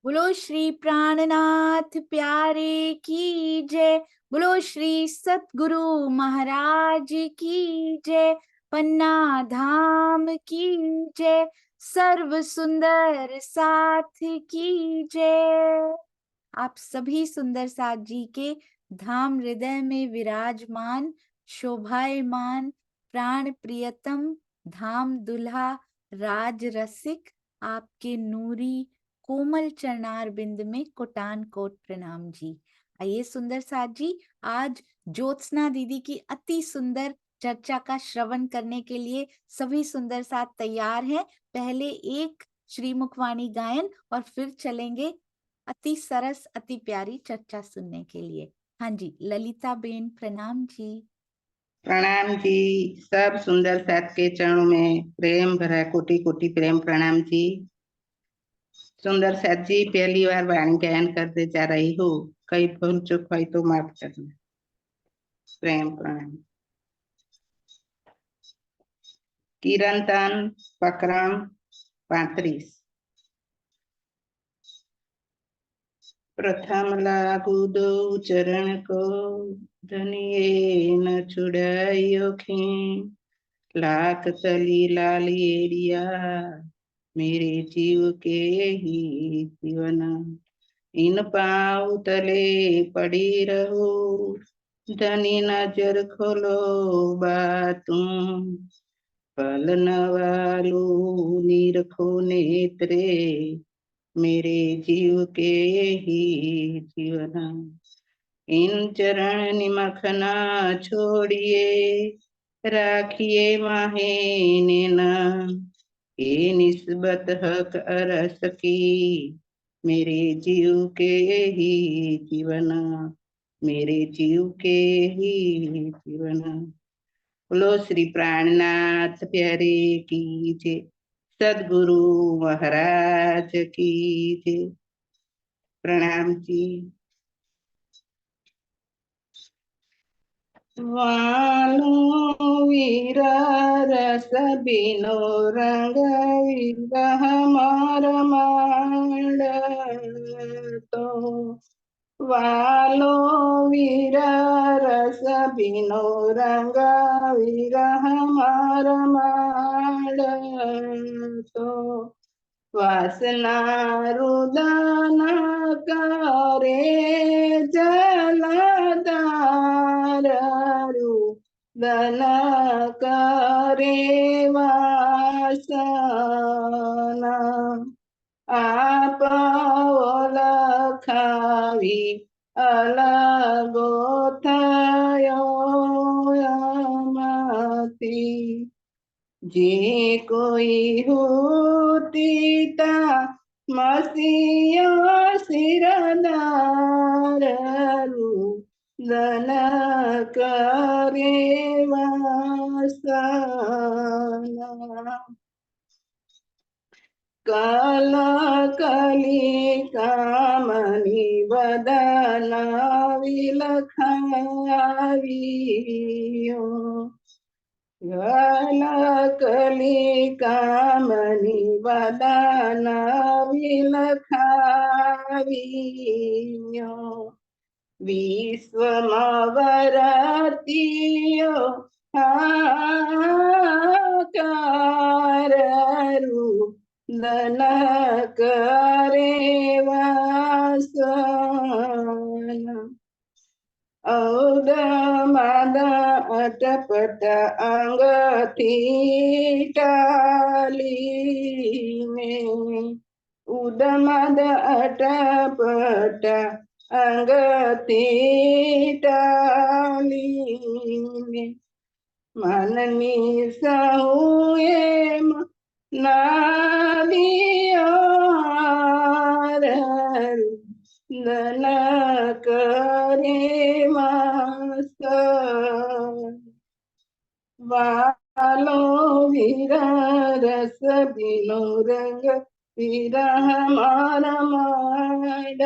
बोलो श्री प्राणनाथ प्यारे की जय। बोलो श्री सतगुरु महाराज की जय। पन्ना धाम की जय। सर्व सुंदर साथ की जय। आप सभी सुंदर साथ जी के धाम हृदय में विराजमान शोभायमान प्राण प्रियतम धाम दुल्हा राज रसिक आपके नूरी कोमल चरणार बिंद में कोटान कोट प्रणाम जी। आइए सुंदर साथ जी, आज ज्योत्सना दीदी की अति सुंदर चर्चा का श्रवण करने के लिए सभी सुंदर साथ तैयार हैं। पहले एक श्रीमुखवाणी गायन और फिर चलेंगे अति सरस अति प्यारी चर्चा सुनने के लिए। हाँ जी, ललिता बेन प्रणाम जी। प्रणाम जी। सब सुंदर साथ के चरणों में प्रेम भरा कोटि कोटि प्रेम प्रणाम जी। सुंदर साथ जी, पहली बार वाणी गायन करते जा रही हूँ, कई भूल चूक हुई तो माफ करना। प्रेम प्रणाम। कीर्तन प्रकरण 35। प्रथम लागू दो चरण को, धनिये न छुड़ाइयो खीं। लाख तली लालिएरिया, मेरे जीव के ही जीवन। इन पाँव तले पड़ी रहो, धनी नजर खोलो बातूं। पल न वालू निरखो नेत्रे, मेरे जीव के ही जीवन। इन चरण निमखना छोड़िए, राखिए माहे नैना। ये निस्बत हक अरस की, मेरे जीव के ही जीवन। मेरे जीव के ही जीवन। बोलो श्री प्राणनाथ प्यारे की जय। सदगुरु महाराज की जय। प्रणाम जी। वालो वीरा रस बिनो रंग विरह मार मांड। तो वालो वीरा रस बिनो रंग विरह मार मांड। तो वासना रुदन करे जलधार, रुदन करे वासना। आप ओळखावी अलगो थयो मती। जे कोई होतीता मसीहा सिरदार, रुदन करे वासना। कल कली कामनी बदन विलखावियो। कली कामनी बदन विलखावियो। विश्वमवरतियो हाकार, रुदन करे वासना। औद मद अटपट अंग थी टाली में। उद मद अटपट अंग थी टाली में। मननी सहुए नादियार, रुदन करे वासना। वालो वीरा रस बिनो रंग विरह मार मांड।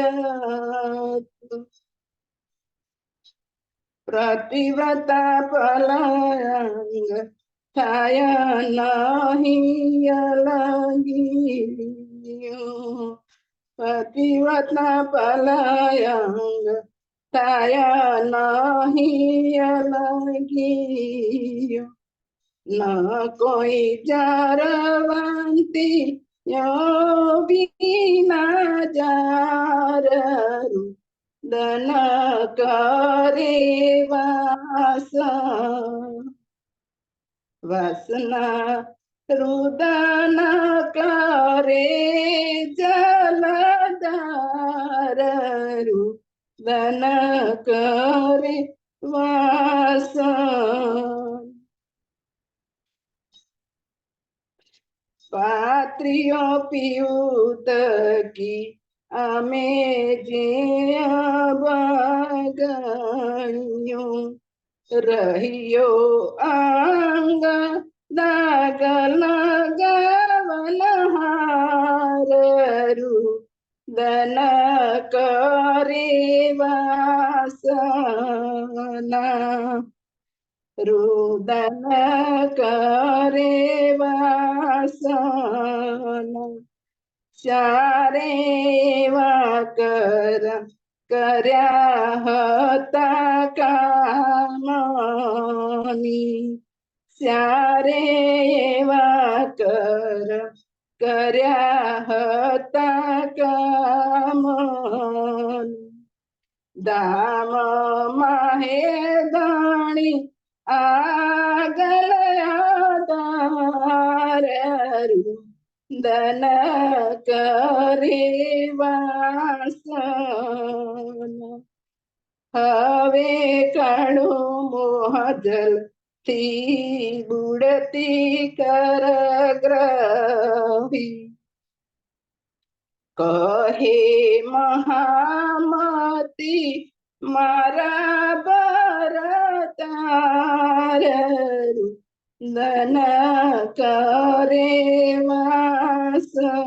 प्रतिव्रता पलंग छाया नहीं अलगियो। पतिव्रता पलायंग छाया नहीं अलगी, न कोई जारवंती यो बिना जारू, दन करे वास, वासना रुदन करे जलधार, रुदन करे वास। पात्रियों पियूत की अमे जे बगणियों, रहियो आंग दागल गवन हारू, दन करे वासना, रुदन करे वासना। चारे वाकर कर्या हता कामनी, चारे वाकर कर्या हता कामनी, दाम माहे दाणी आगल आधारू, दन करे वासना। हवे काढो मोह जल थी बुडती कर ग्रही, कहे महामती मारा बरतारू, दन करे वासना।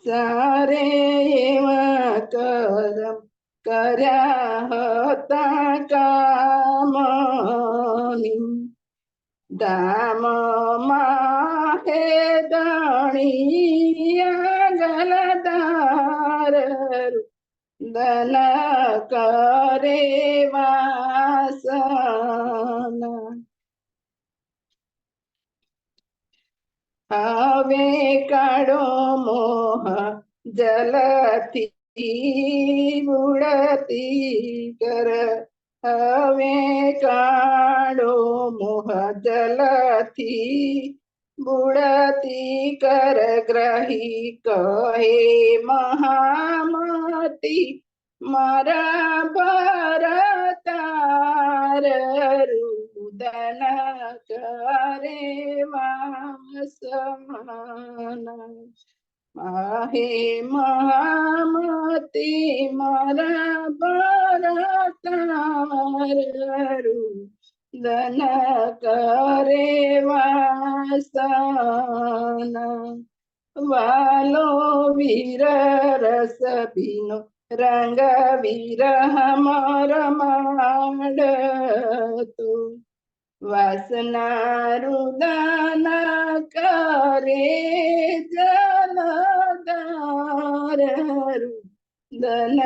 सारे करम कर्या हता कामनी, दाम माहे दाणिया गलदार, दन करे वासना। हवे काढो मोह जलती बुडती कर, हवे काढो मोह जलती बुडती कर ग्रही, कहे महामती मारा भरतार, रुदन करे वासना। आहे महामती मारा भरतार, रुदन करे वासना। वालो वीर रस बिनो रंग विरह मोर मांड तू, वासना रुदन करे जलधार, रुदन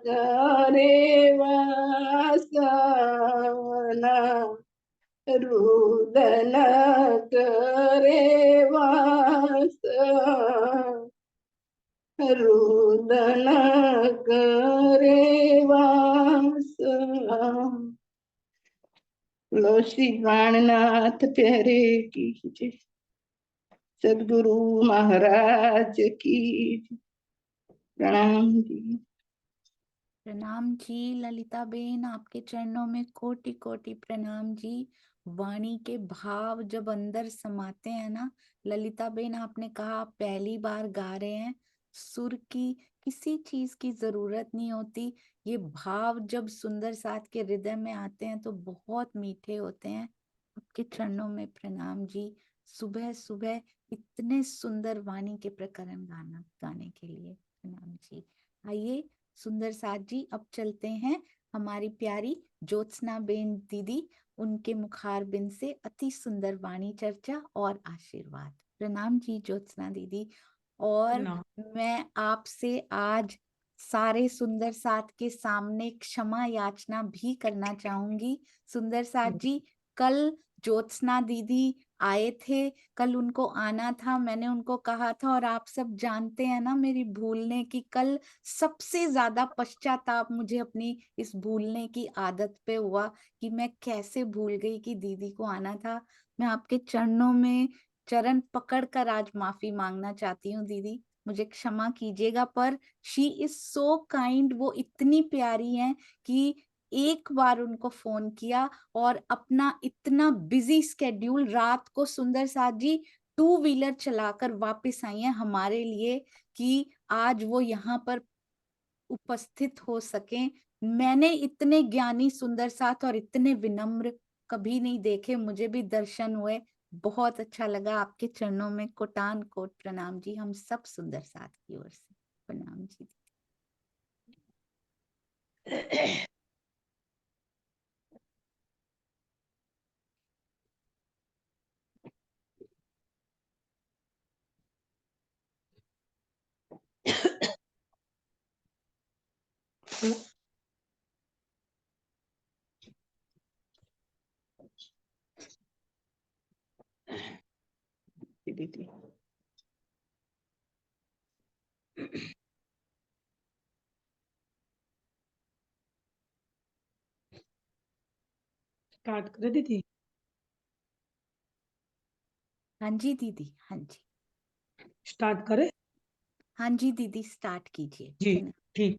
करे वासना, रुदन करे वासना, रुदन करे वासना। लो श्री प्राणनाथ प्यारे की जय, सदगुरु महाराज की जय। प्रणाम जी। प्रणाम जी ललिता बेन, आपके चरणों में कोटि कोटि प्रणाम जी। वाणी के भाव जब अंदर समाते हैं ना, ललिता बेन आपने कहा आप पहली बार गा रहे हैं, सुर की किसी चीज की जरूरत नहीं होती, ये भाव जब सुंदर साथ के हृदय में आते हैं तो बहुत मीठे होते हैं। आपके चरणों में प्रणाम जी। सुबह सुबह इतने सुंदर वाणी के प्रकरण गाने के लिए प्रणाम जी। आइए सुंदर साथ जी, अब चलते हैं हमारी प्यारी ज्योत्सना बेन दीदी, उनके मुखार बिंद से अति सुंदर वाणी चर्चा और आशीर्वाद। प्रणाम जी ज्योत्सना दीदी। और ना मैं आपसे आज सारे सुंदर साथ के सामने क्षमा याचना भी करना चाहूंगी। सुंदर साथ जी, कल ज्योत्सना दीदी आए थे, कल उनको आना था, मैंने उनको कहा था, और आप सब जानते हैं ना मेरी भूलने की, कल सबसे ज्यादा पश्चाताप मुझे अपनी इस भूलने की आदत पे हुआ कि मैं कैसे भूल गई कि दीदी को आना था। मैं आपके चरणों में चरण पकड़ कर आज माफी मांगना चाहती हूँ दीदी, मुझे क्षमा कीजिएगा। पर शी इज सो काइंड, वो इतनी प्यारी हैं कि एक बार उनको फोन किया और अपना इतना बिजी स्केड्यूल रात को सुंदर साथ जी टू व्हीलर चलाकर वापस आई हैं हमारे लिए कि आज वो यहाँ पर उपस्थित हो सके। मैंने इतने ज्ञानी सुंदर साथ और इतने विनम्र कभी नहीं देखे, मुझे भी दर्शन हुए, बहुत अच्छा लगा। आपके चरणों में कोटान कोट प्रणाम जी, हम सब सुंदर साथ की ओर से प्रणाम जी। दीदी स्टार्ट करे दीदी। हाँ जी दीदी, हाँ जी, स्टार्ट करे हाँ जी दीदी, स्टार्ट कीजिए। जी। ठीक।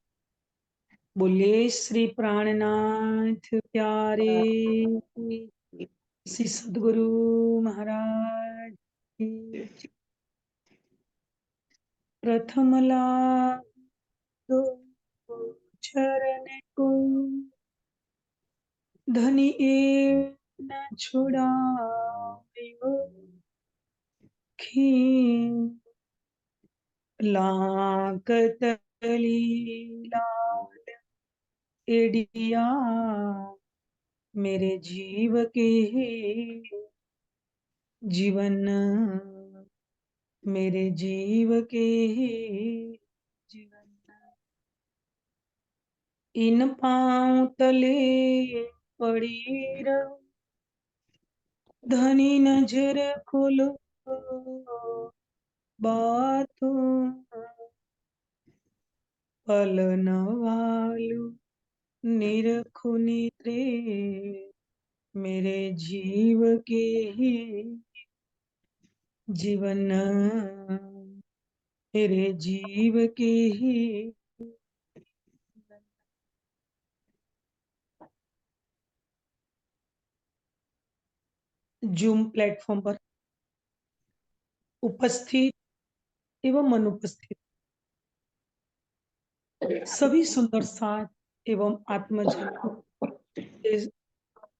बोलिए श्री प्राणनाथ प्यारे श्री सदगुरु महाराज की। प्रथम लाभ दो चरण को धनी ए न छुड़ायो, खीन लाकत लाल एडिया, मेरे जीव के जीवन, मेरे जीव के जीवन। इन पांव तले पड़ी रहो, धनी नजर खोलो बातों, पलन वालू निरखु नेत्रे, मेरे जीव के ही जीवन, मेरे जीव के ही। जूम प्लेटफॉर्म पर उपस्थित एवं अनुपस्थित सभी सुंदर साथ एवं आत्मजन, इस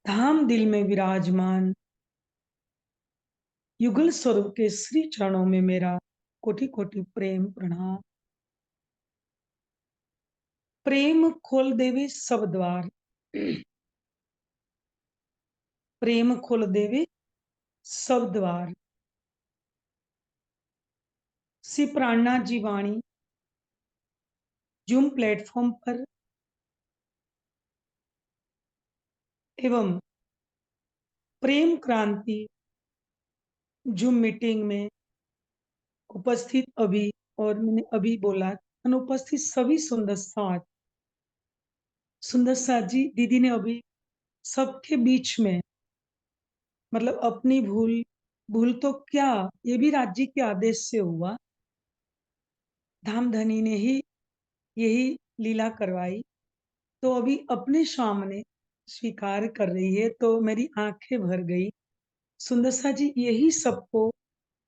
धाम दिल में विराजमान युगल स्वरूप के श्री चरणों में मेरा कोटि कोटि प्रेम प्रणाम। प्रेम खोल देवे सब द्वार, प्रेम खोल देवे सब द्वार। श्री प्राणनाथ जी वाणी जूम प्लेटफॉर्म पर एवं प्रेम क्रांति जूम मीटिंग में उपस्थित अभी, और मैंने अभी बोला अनुपस्थित सभी सुंदर साथ जी दीदी ने अभी सबके बीच में, मतलब अपनी भूल, भूल तो क्या, ये भी राज्य के आदेश से हुआ, धामधनी ने ही यही लीला करवाई, तो अभी अपने सामने स्वीकार कर रही है, तो मेरी आंखें भर गई। सुंदर सा जी यही सबको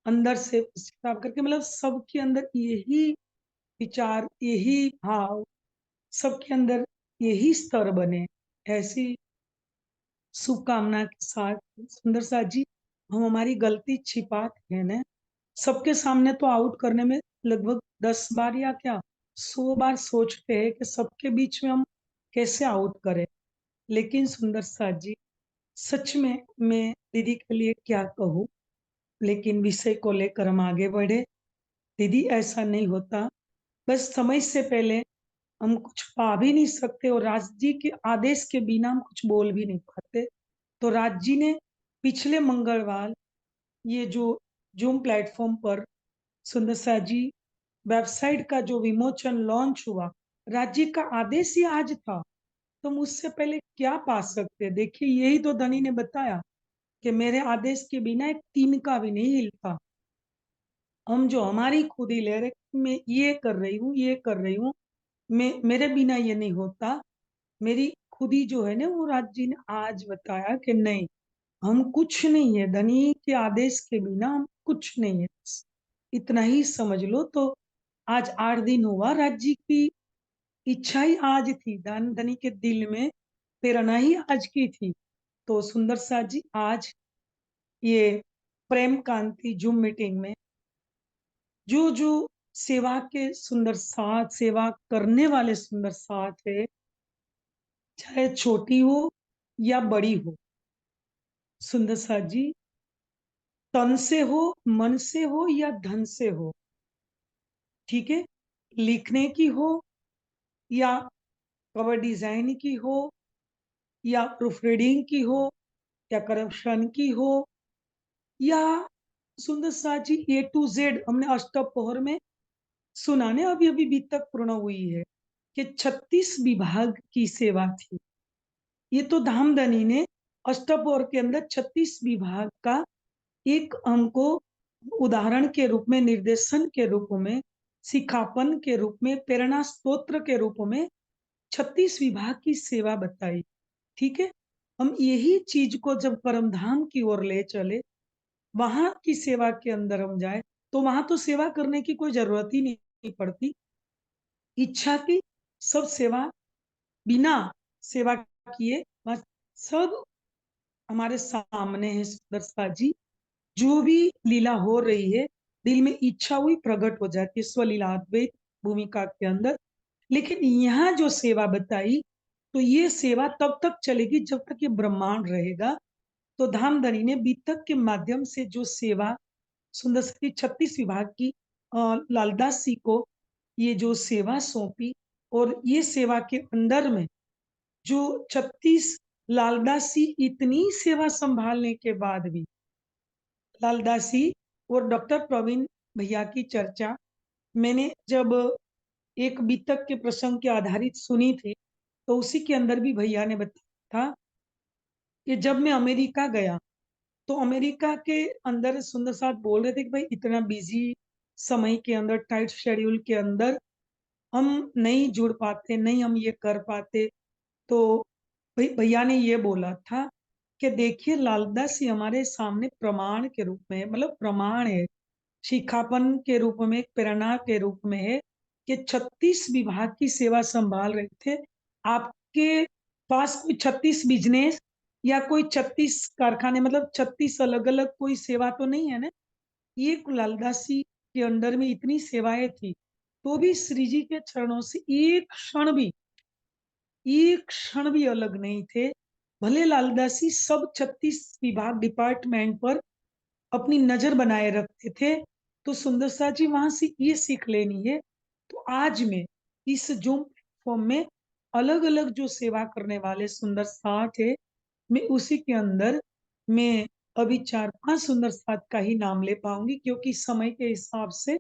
अंदर से स्वीकार करके, मतलब सबके अंदर यही विचार, यही भाव, सबके अंदर यही स्तर बने, ऐसी शुभकामना के साथ सुंदर सा जी हम हमारी गलती छिपाते हैं ना, सबके सामने तो आउट करने में लगभग 10 बार या क्या 100 बार सोचते हैं कि सबके बीच में हम कैसे आउट करें। लेकिन सुंदर साथ जी सच में मैं दीदी के लिए क्या कहूँ, लेकिन विषय को लेकर हम आगे बढ़े। दीदी ऐसा नहीं होता, बस समय से पहले हम कुछ पा भी नहीं सकते और राज जी के आदेश के बिना हम कुछ बोल भी नहीं पाते। तो राज जी ने पिछले मंगलवार ये जो जूम प्लेटफॉर्म पर सुंदर जी वेबसाइट का जो विमोचन लॉन्च हुआ, राज्य का आदेश ही आज था, तो मुझसे पहले क्या पा सकते? देखिए यही तो धनी ने बताया कि मेरे आदेश के बिना एक तिनका भी नहीं हिलता। हम जो हमारी खुद ही ले रहे, मैं ये कर रही हूँ, ये कर रही हूँ, मैं मेरे बिना ये नहीं होता। मेरी खुद ही जो है ना, वो राज जी ने आज बताया कि नहीं, हम कुछ नहीं है, धनी के आदेश के बिना हम कुछ नहीं है। बस इतना ही समझ लो। तो आज 8 दिन हुआ, राज्य की इच्छा ही आज थी, धनी के दिल में प्रेरणा ही आज की थी। तो सुंदर सा जी आज ये प्रेम कांति जूम मीटिंग में जो जो सेवा के सुंदर साथ, सेवा करने वाले सुंदर साथ है, चाहे छोटी हो या बड़ी हो, सुंदर सा जी तन से हो, मन से हो या धन से हो, ठीक है, लिखने की हो या कवर डिजाइन की हो या प्रूफ रीडिंग की हो या करप्शन की हो या सुंदर सा जी A to Z, हमने अष्टपहर में सुना ने अभी अभी बीतक पूर्ण हुई है कि 36 विभाग की सेवा थी। ये तो धामधनी ने अष्टपहर के अंदर 36 विभाग का एक हमको उदाहरण के रूप में, निर्देशन के रूप में, सिखापन के रूप में, प्रेरणा स्तोत्र के रूप में 36 विभाग की सेवा बताई। ठीक है, हम यही चीज को जब परम धाम की ओर ले चले, वहां की सेवा के अंदर हम जाए, तो वहां तो सेवा करने की कोई जरूरत ही नहीं पड़ती। इच्छा की सब सेवा बिना सेवा किए बस सब हमारे सामने है। सुंदरता जी जो भी लीला हो रही है, दिल में इच्छा हुई प्रकट हो जाती है स्वलीलाद्वैत भूमिका के अंदर। लेकिन यहाँ जो सेवा बताई, तो ये सेवा तब तक चलेगी जब तक ये ब्रह्मांड रहेगा। तो धामधनी ने बीतक के माध्यम से जो सेवा सुंदर सी 36 विभाग की लालदास जी को ये जो सेवा सौंपी, और ये सेवा के अंदर में जो 36 लालदास जी इतनी सेवा संभालने के बाद भी, लालदास जी और डॉक्टर प्रवीण भैया की चर्चा मैंने जब एक बीतक के प्रसंग के आधारित सुनी थी, तो उसी के अंदर भी भैया ने बताया था कि जब मैं अमेरिका गया, तो अमेरिका के अंदर सुंदर साथ बोल रहे थे कि भाई इतना बिजी समय के अंदर, टाइट शेड्यूल के अंदर हम नहीं जुड़ पाते, नहीं हम ये कर पाते। तो भैया ने ये बोला था कि देखिए लालदास जी हमारे सामने प्रमाण के रूप में है, मतलब प्रमाण है, शिखापन के रूप में, प्रेरणा के रूप में है कि 36 विभाग की सेवा संभाल रहे थे। आपके पास कोई 36 बिजनेस या कोई 36 कारखाने, मतलब 36 अलग अलग कोई सेवा तो नहीं है ना। ये लालदास जी के अंडर में इतनी सेवाएं थी, तो भी श्री जी के चरणों से एक क्षण भी अलग नहीं थे। भले लालदास जी सब 36 विभाग डिपार्टमेंट पर अपनी नजर बनाए रखते थे, तो सुंदर सा जी वहां से ये सीख लेनी है। तो आज में इस जूम प्लेटफॉर्म में अलग अलग जो सेवा करने वाले सुंदर साथ है, मैं उसी के अंदर मैं अभी 4-5 सुंदर साथ का ही नाम ले पाऊंगी, क्योंकि समय के हिसाब से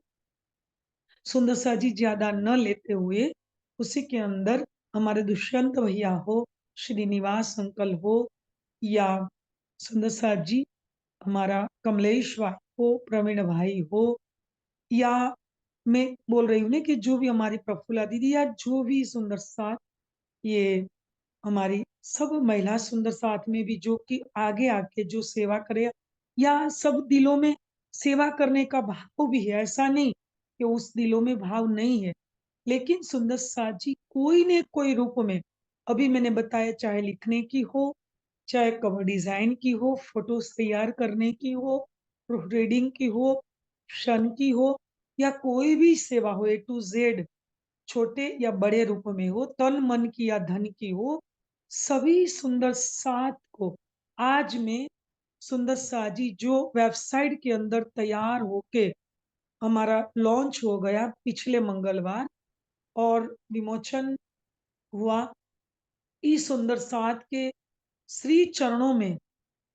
सुंदर सा जी ज्यादा न लेते हुए, उसी के अंदर हमारे दुष्यंत भैया हो, श्रीनिवास अंकल हो, या सुंदर सा जी हमारा कमलेश भाई हो, प्रवीण भाई हो, या मैं बोल रही हूँ ना कि जो भी हमारी प्रफुल्ला दीदी, या जो भी सुंदर साथ, ये हमारी सब महिला सुंदर साथ में भी जो कि आगे आके जो सेवा करे, या सब दिलों में सेवा करने का भाव भी है, ऐसा नहीं कि उस दिलों में भाव नहीं है। लेकिन सुंदर साथ जी कोई न कोई रूप में, अभी मैंने बताया, चाहे लिखने की हो, चाहे कवर डिजाइन की हो, फोटोज तैयार करने की हो, प्रूफ रीडिंग की हो, शन की हो, या कोई भी सेवा हो A to Z, छोटे या बड़े रूप में हो, तन मन की या धन की हो, सभी सुंदर साथ को आज में सुंदर साजी जो वेबसाइट के अंदर तैयार होके हमारा लॉन्च हो गया पिछले मंगलवार और विमोचन हुआ। इस सुंदर साथ के श्री चरणों में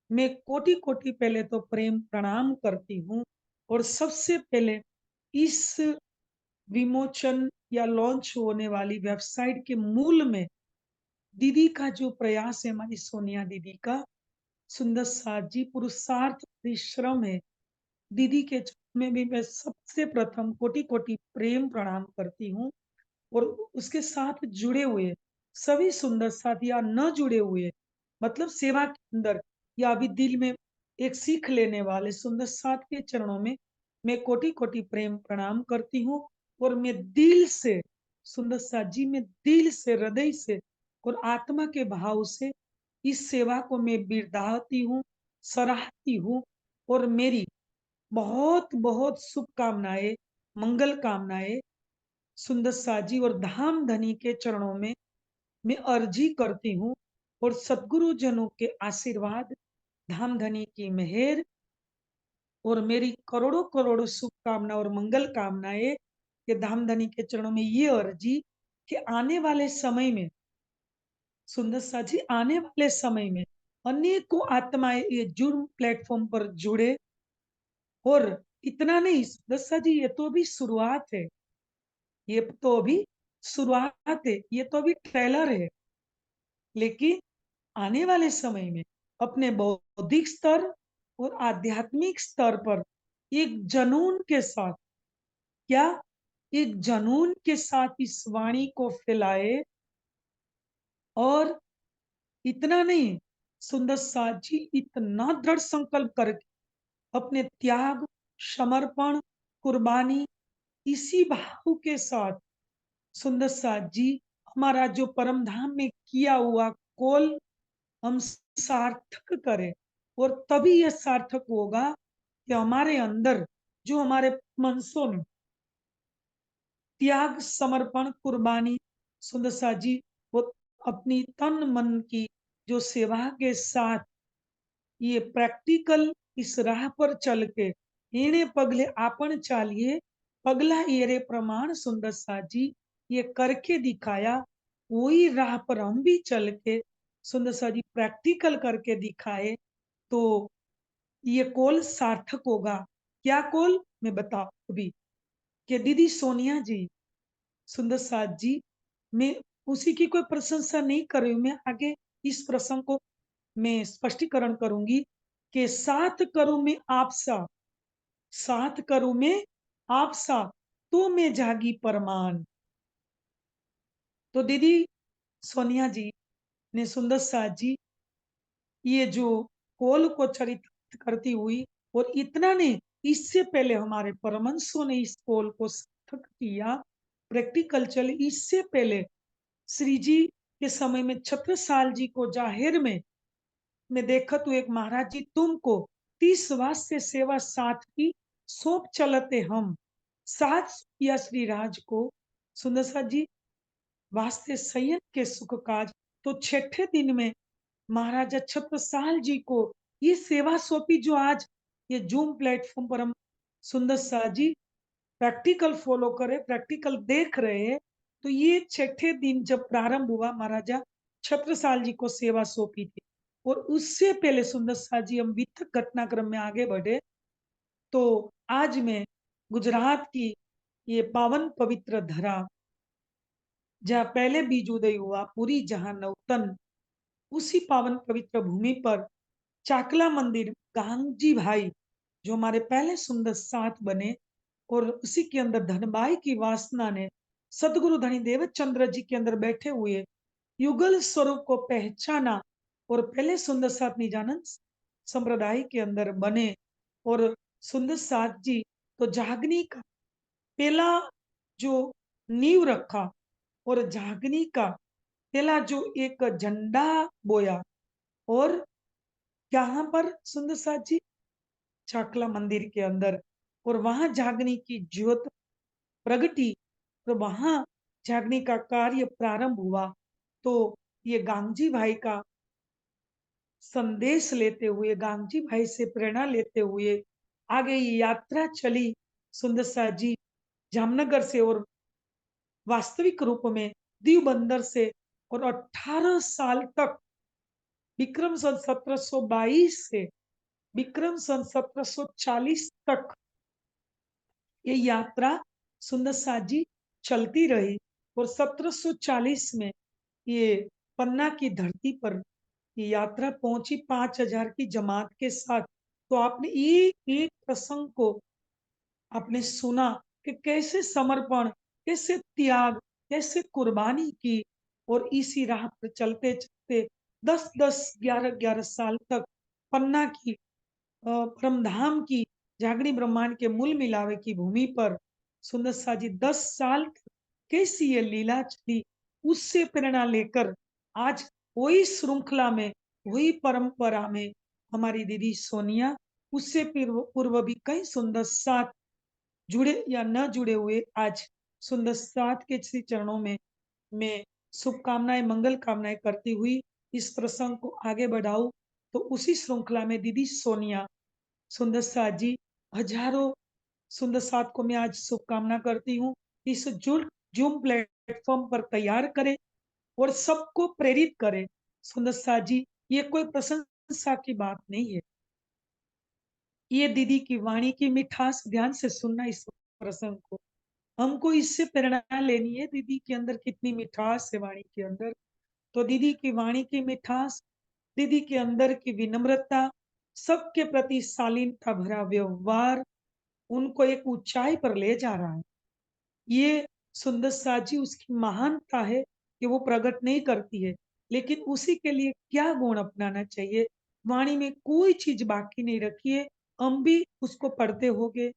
मैं कोटि कोटि पहले तो प्रेम प्रणाम करती हूँ। और सबसे पहले इस विमोचन या लॉन्च होने वाली वेबसाइट के मूल में दीदी का जो प्रयास है, हमारी सोनिया दीदी का, सुंदर साथ जी पुरुषार्थ परिश्रम है। दीदी के चरण में भी मैं सबसे प्रथम कोटि कोटि प्रेम प्रणाम करती हूँ। और उसके साथ जुड़े हुए सभी सुंदर साथ या न जुड़े हुए, मतलब सेवा के अंदर या अभी दिल में एक सीख लेने वाले सुंदर साथ के चरणों में मैं कोटि कोटि प्रेम प्रणाम करती हूँ। और मैं दिल से सुंदर साथ जी, मैं दिल से, हृदय से और आत्मा के भाव से इस सेवा को मैं बिरदावती हूँ, सराहती हूँ। और मेरी बहुत बहुत शुभकामनाएं, मंगल कामनाएं सुंदर साजी और धाम धनी के चरणों में मैं अर्जी करती हूँ। और सदगुरु जनों के आशीर्वाद, धाम धनी की मेहर और मेरी करोड़ों करोड़ों शुभकामना और मंगल कामनाएं ये धाम धनी के चरणों में ये अर्जी कि आने वाले समय में सुंदर साजी, आने वाले समय में अनेकों आत्माएं ये जुर्म प्लेटफॉर्म पर जुड़े। और इतना नहीं सुंदर साजी, ये तो अभी शुरुआत है, ये तो अभी शुरुआत है, ये तो अभी ट्रेलर है। लेकिन आने वाले समय में अपने बौद्धिक स्तर और आध्यात्मिक स्तर पर एक जनून के साथ, क्या एक जनून के साथ इस वाणी को फैलाए। और इतना नहीं सुंदर साजी, इतना दृढ़ संकल्प करके अपने त्याग, समर्पण, कुर्बानी इसी भाव के साथ सुंदर साथ जी हमारा जो परम धाम में किया हुआ कॉल हम सार्थक करें। और तभी यह सार्थक होगा कि हमारे अंदर जो हमारे मनसों में त्याग, समर्पण, कुर्बानी सुंदर साथ जी वो अपनी तन मन की जो सेवा के साथ ये प्रैक्टिकल इस राह पर चल के एने पगले आपन चालिए पगला एरे प्रमाण सुंदर साथ जी ये करके दिखाया। वही राह पर हम भी चल के सुंदर साथ जी प्रैक्टिकल करके दिखाए तो ये कॉल सार्थक होगा। क्या कॉल मैं बताऊं अभी कि दीदी सोनिया जी, सुंदर साथ जी, मैं उसी की कोई प्रशंसा नहीं कर रही हूं। मैं आगे इस प्रसंग को मैं स्पष्टीकरण करूंगी कि साथ करूं मैं आपसा, साथ करूं मैं आपसा, तो मैं जागी परमान। तो दीदी सोनिया जी ने सुंदर साथ जी ये जो कोल को चरित करती हुई, और इतना नहीं, इससे पहले हमारे परमंशों ने इस कोल को सार्थक किया, प्रैक्टिकल चले। इससे पहले श्री जी के समय में छत्रसाल जी को जाहिर में मैं देखा तो एक महाराज जी तुमको 30 वर्ष से सेवा साथ की सौंप चलते हम साथ या श्री राज को सुंदर साथ जी वास्ते संयम के सुख काज। तो छठे दिन में महाराजा छत्रसाल जी को ये सेवा सौंपी जो आज ये जूम प्लेटफॉर्म पर हम सुंदर साथ जी प्रैक्टिकल फॉलो करे, प्रैक्टिकल देख रहे हैं। तो ये छठे दिन जब प्रारंभ हुआ, महाराजा छत्रसाल जी को सेवा सौंपी थी। और उससे पहले सुंदर साथ जी हम वित्त घटनाक्रम में आगे बढ़े तो आज मैं गुजरात की ये पावन पवित्र धरा जहाँ पहले बीज उदय हुआ, पूरी जहां नौतन, उसी पावन पवित्र भूमि पर चाकला मंदिर गांधी भाई जो हमारे पहले सुंदर साथ बने, और उसी के अंदर धनबाई की वासना ने सदगुरु धनी देवचंद्र जी के अंदर बैठे हुए युगल स्वरूप को पहचाना और पहले सुंदर साथ निजानंद संप्रदाय के अंदर बने। और सुंदर साथ जी तो जागनी का पहला जो नींव रखा और जागनी का पहला जो एक झंडा बोया। और यहाँ पर सुंदर साथ जी चाकला मंदिर के अंदर, और वहां जागनी की ज्योत प्रगटी, तो वहां जागने का कार्य प्रारंभ हुआ। तो ये गांगजी भाई का संदेश लेते हुए, गांगजी भाई से प्रेरणा लेते हुए आगे ये यात्रा चली सुंदर सा जी जामनगर से और वास्तविक रूप में दीव बंदर से, और 18 साल तक विक्रम सन 1722 से विक्रम सन 1740 तक ये यात्रा सुंदर सा जी चलती रही। और 1740 में ये पन्ना की धरती पर ये यात्रा पहुंची 5000 की जमात के साथ। तो आपने एक एक प्रसंग को आपने सुना कि कैसे समर्पण, कैसे त्याग, कैसे कुर्बानी की, और इसी राह पर चलते चलते 10-10, 11-11 साल तक पन्ना की परमधाम की जागनी ब्रह्मांड के मूल मिलावे की भूमि पर सुंदर सा जी 10 साल तक कैसी ये लीला चली, उससे प्रेरणा लेकर आज वही श्रृंखला में, वही परंपरा में हमारी दीदी सोनिया, उससे पूर्व पूर्व भी कई सुंदर साथ जुड़े या न जुड़े हुए आज सुंदर साथ के श्री चरणों में मैं शुभकामनाएं, मंगल कामनाएं करती हुई इस प्रसंग को आगे बढ़ाऊं। तो उसी श्रृंखला में दीदी सोनिया सुंदर साथ जी हजारों सुंदर साथ को मैं आज शुभकामना करती हूँ। इस जूम प्लेटफॉर्म पर तैयार करें और सबको प्रेरित करें। सुंदर साथ जी, ये कोई प्रशंसा की बात नहीं है, ये दीदी की वाणी की मिठास, ध्यान से सुनना इस प्रसंग को। हमको इससे प्रेरणा लेनी है, दीदी के अंदर कितनी मिठास है वाणी के अंदर। तो दीदी की वाणी की मिठास, दीदी के अंदर की विनम्रता, सबके प्रति शालीनता भरा व्यवहार उनको एक ऊंचाई पर ले जा रहा है। ये सुंदर साजी उसकी महानता है कि वो प्रकट नहीं करती है, लेकिन उसी के लिए क्या गुण अपनाना चाहिए। वाणी में कोई चीज बाकी नहीं रखी है। हम भी उसको पढ़ते होंगे,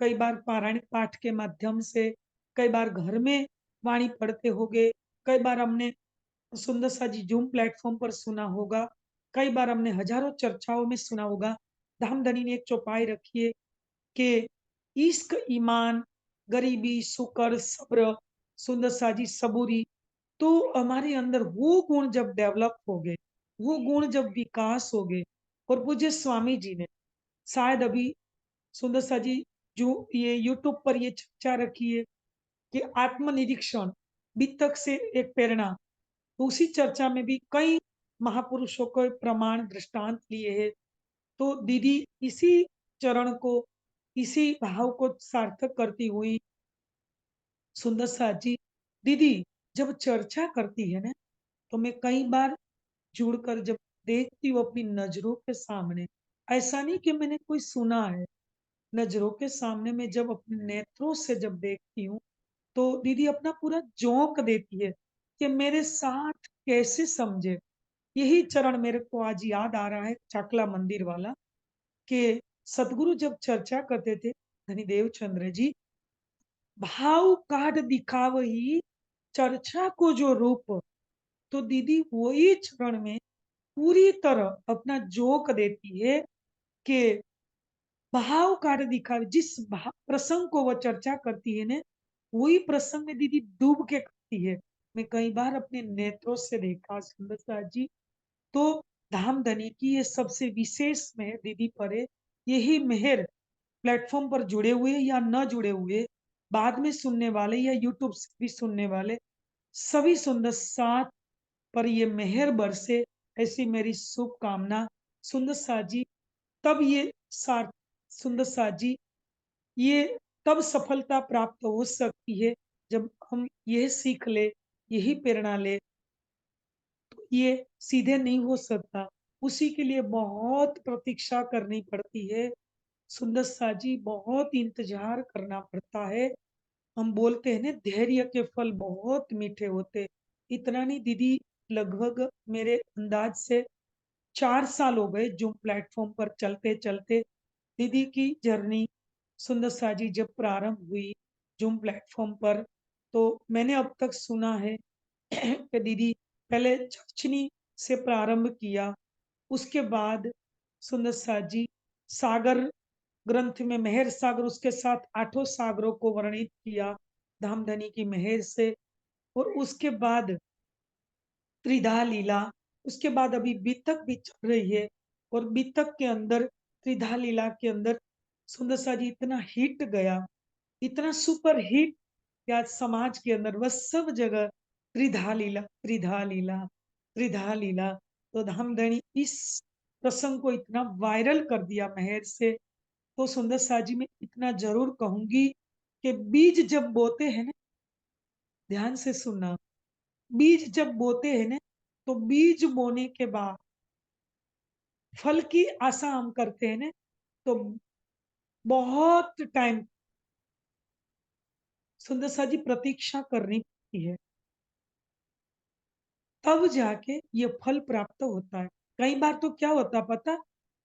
कई बार पारायण पाठ के माध्यम से, कई बार घर में वाणी पढ़ते होंगे, कई बार हमने सुंदर सा जी जूम प्लेटफॉर्म पर सुना होगा, कई बार हमने हजारों चर्चाओं में सुना होगा। धामधनी ने एक चौपाई रखी है कि इश्क, ईमान, गरीबी, शुक्र, सब्र, सुंदर साजी, सबूरी। तो हमारे अंदर वो गुण जब डेवलप हो गए, वो गुण जब विकास हो गए, और पूज्य स्वामी जी ने शायद अभी सुंदर साजी जो ये यूट्यूब पर ये चर्चा रखी है कि आत्मनिरीक्षण वितक से एक प्रेरणा, तो उसी चर्चा में भी कई महापुरुषों को प्रमाण दृष्टांत लिए हैं। तो दीदी इसी चरण को, इसी भाव को सार्थक करती हुई सुंदर साथ जी, दीदी जब चर्चा करती है ना, तो मैं कई बार जुड़कर जब देखती हूँ अपनी नजरों के सामने, ऐसा नहीं कि मैंने कोई सुना है, नजरों के सामने में जब अपने नेत्रों से जब देखती हूँ, तो दीदी अपना पूरा झोंक देती है कि मेरे साथ कैसे समझे। यही चरण मेरे को आज याद आ रहा है, चाकला मंदिर वाला, कि सदगुरु जब चर्चा करते थे धनीदेव चंद्र जी, भाव काढ़ दिखावही चर्चा को जो रूप। तो दीदी वही चरण में पूरी तरह अपना जोक देती है कि भाव काढ़ दिखावे, जिस प्रसंग को वो चर्चा करती है ना, वही प्रसंग में दीदी डूब के करती है। मैं कई बार अपने नेत्रों से देखा सुंदरता जी। तो धामधनी की ये सबसे विशेष मेहर दीदी पर है। यही मेहर प्लेटफॉर्म पर जुड़े हुए या न जुड़े हुए, बाद में सुनने वाले या यूट्यूब से भी सुनने वाले सभी सुंदर साथ पर ये मेहर बरसे, ऐसी मेरी शुभकामना। सुंदर साथ जी तब ये सार सुंदर साथ जी ये तब सफलता प्राप्त हो सकती है जब हम ये सीख ले, यही प्रेरणा ले। ये सीधे नहीं हो सकता, उसी के लिए बहुत प्रतीक्षा करनी पड़ती है। सुंदर साजी बहुत इंतजार करना पड़ता है। हम बोलते हैं ना, धैर्य के फल बहुत मीठे होते। इतना नहीं दीदी, लगभग मेरे अंदाज से 4 साल हो गए जो प्लेटफॉर्म पर चलते चलते। दीदी की जर्नी सुंदर साजी जब प्रारंभ हुई जूम प्लेटफॉर्म पर, तो मैंने अब तक सुना है कि दीदी पहले चर्चनी से प्रारंभ किया, उसके बाद सुंदर साजी सागर ग्रंथ में मेहर सागर, उसके साथ 8 सागरों को वर्णित किया धामधनी की मेहर से, और उसके बाद त्रिधा लीला, उसके बाद अभी बीतक भी चल रही है। और बीतक के अंदर त्रिधा लीला के अंदर सुंदर सा जी इतना हिट गया इतना सुपर हिट या समाज के अंदर वह सब जगह त्रिधा लीला, त्रिधा लीला, त्रिधा लीला। तो धामधनी इस प्रसंग को इतना वायरल कर दिया मेहर से। तो सुंदर सा जी मैं इतना जरूर कहूंगी कि बीज जब बोते हैं ना, ध्यान से सुनना, बीज जब बोते हैं ना, तो बीज बोने के बाद फल की आशा हम करते हैं ना, तो बहुत टाइम सुंदर सा जी प्रतीक्षा करनी पड़ती है, तब जाके ये फल प्राप्त होता है। कई बार तो क्या होता पता,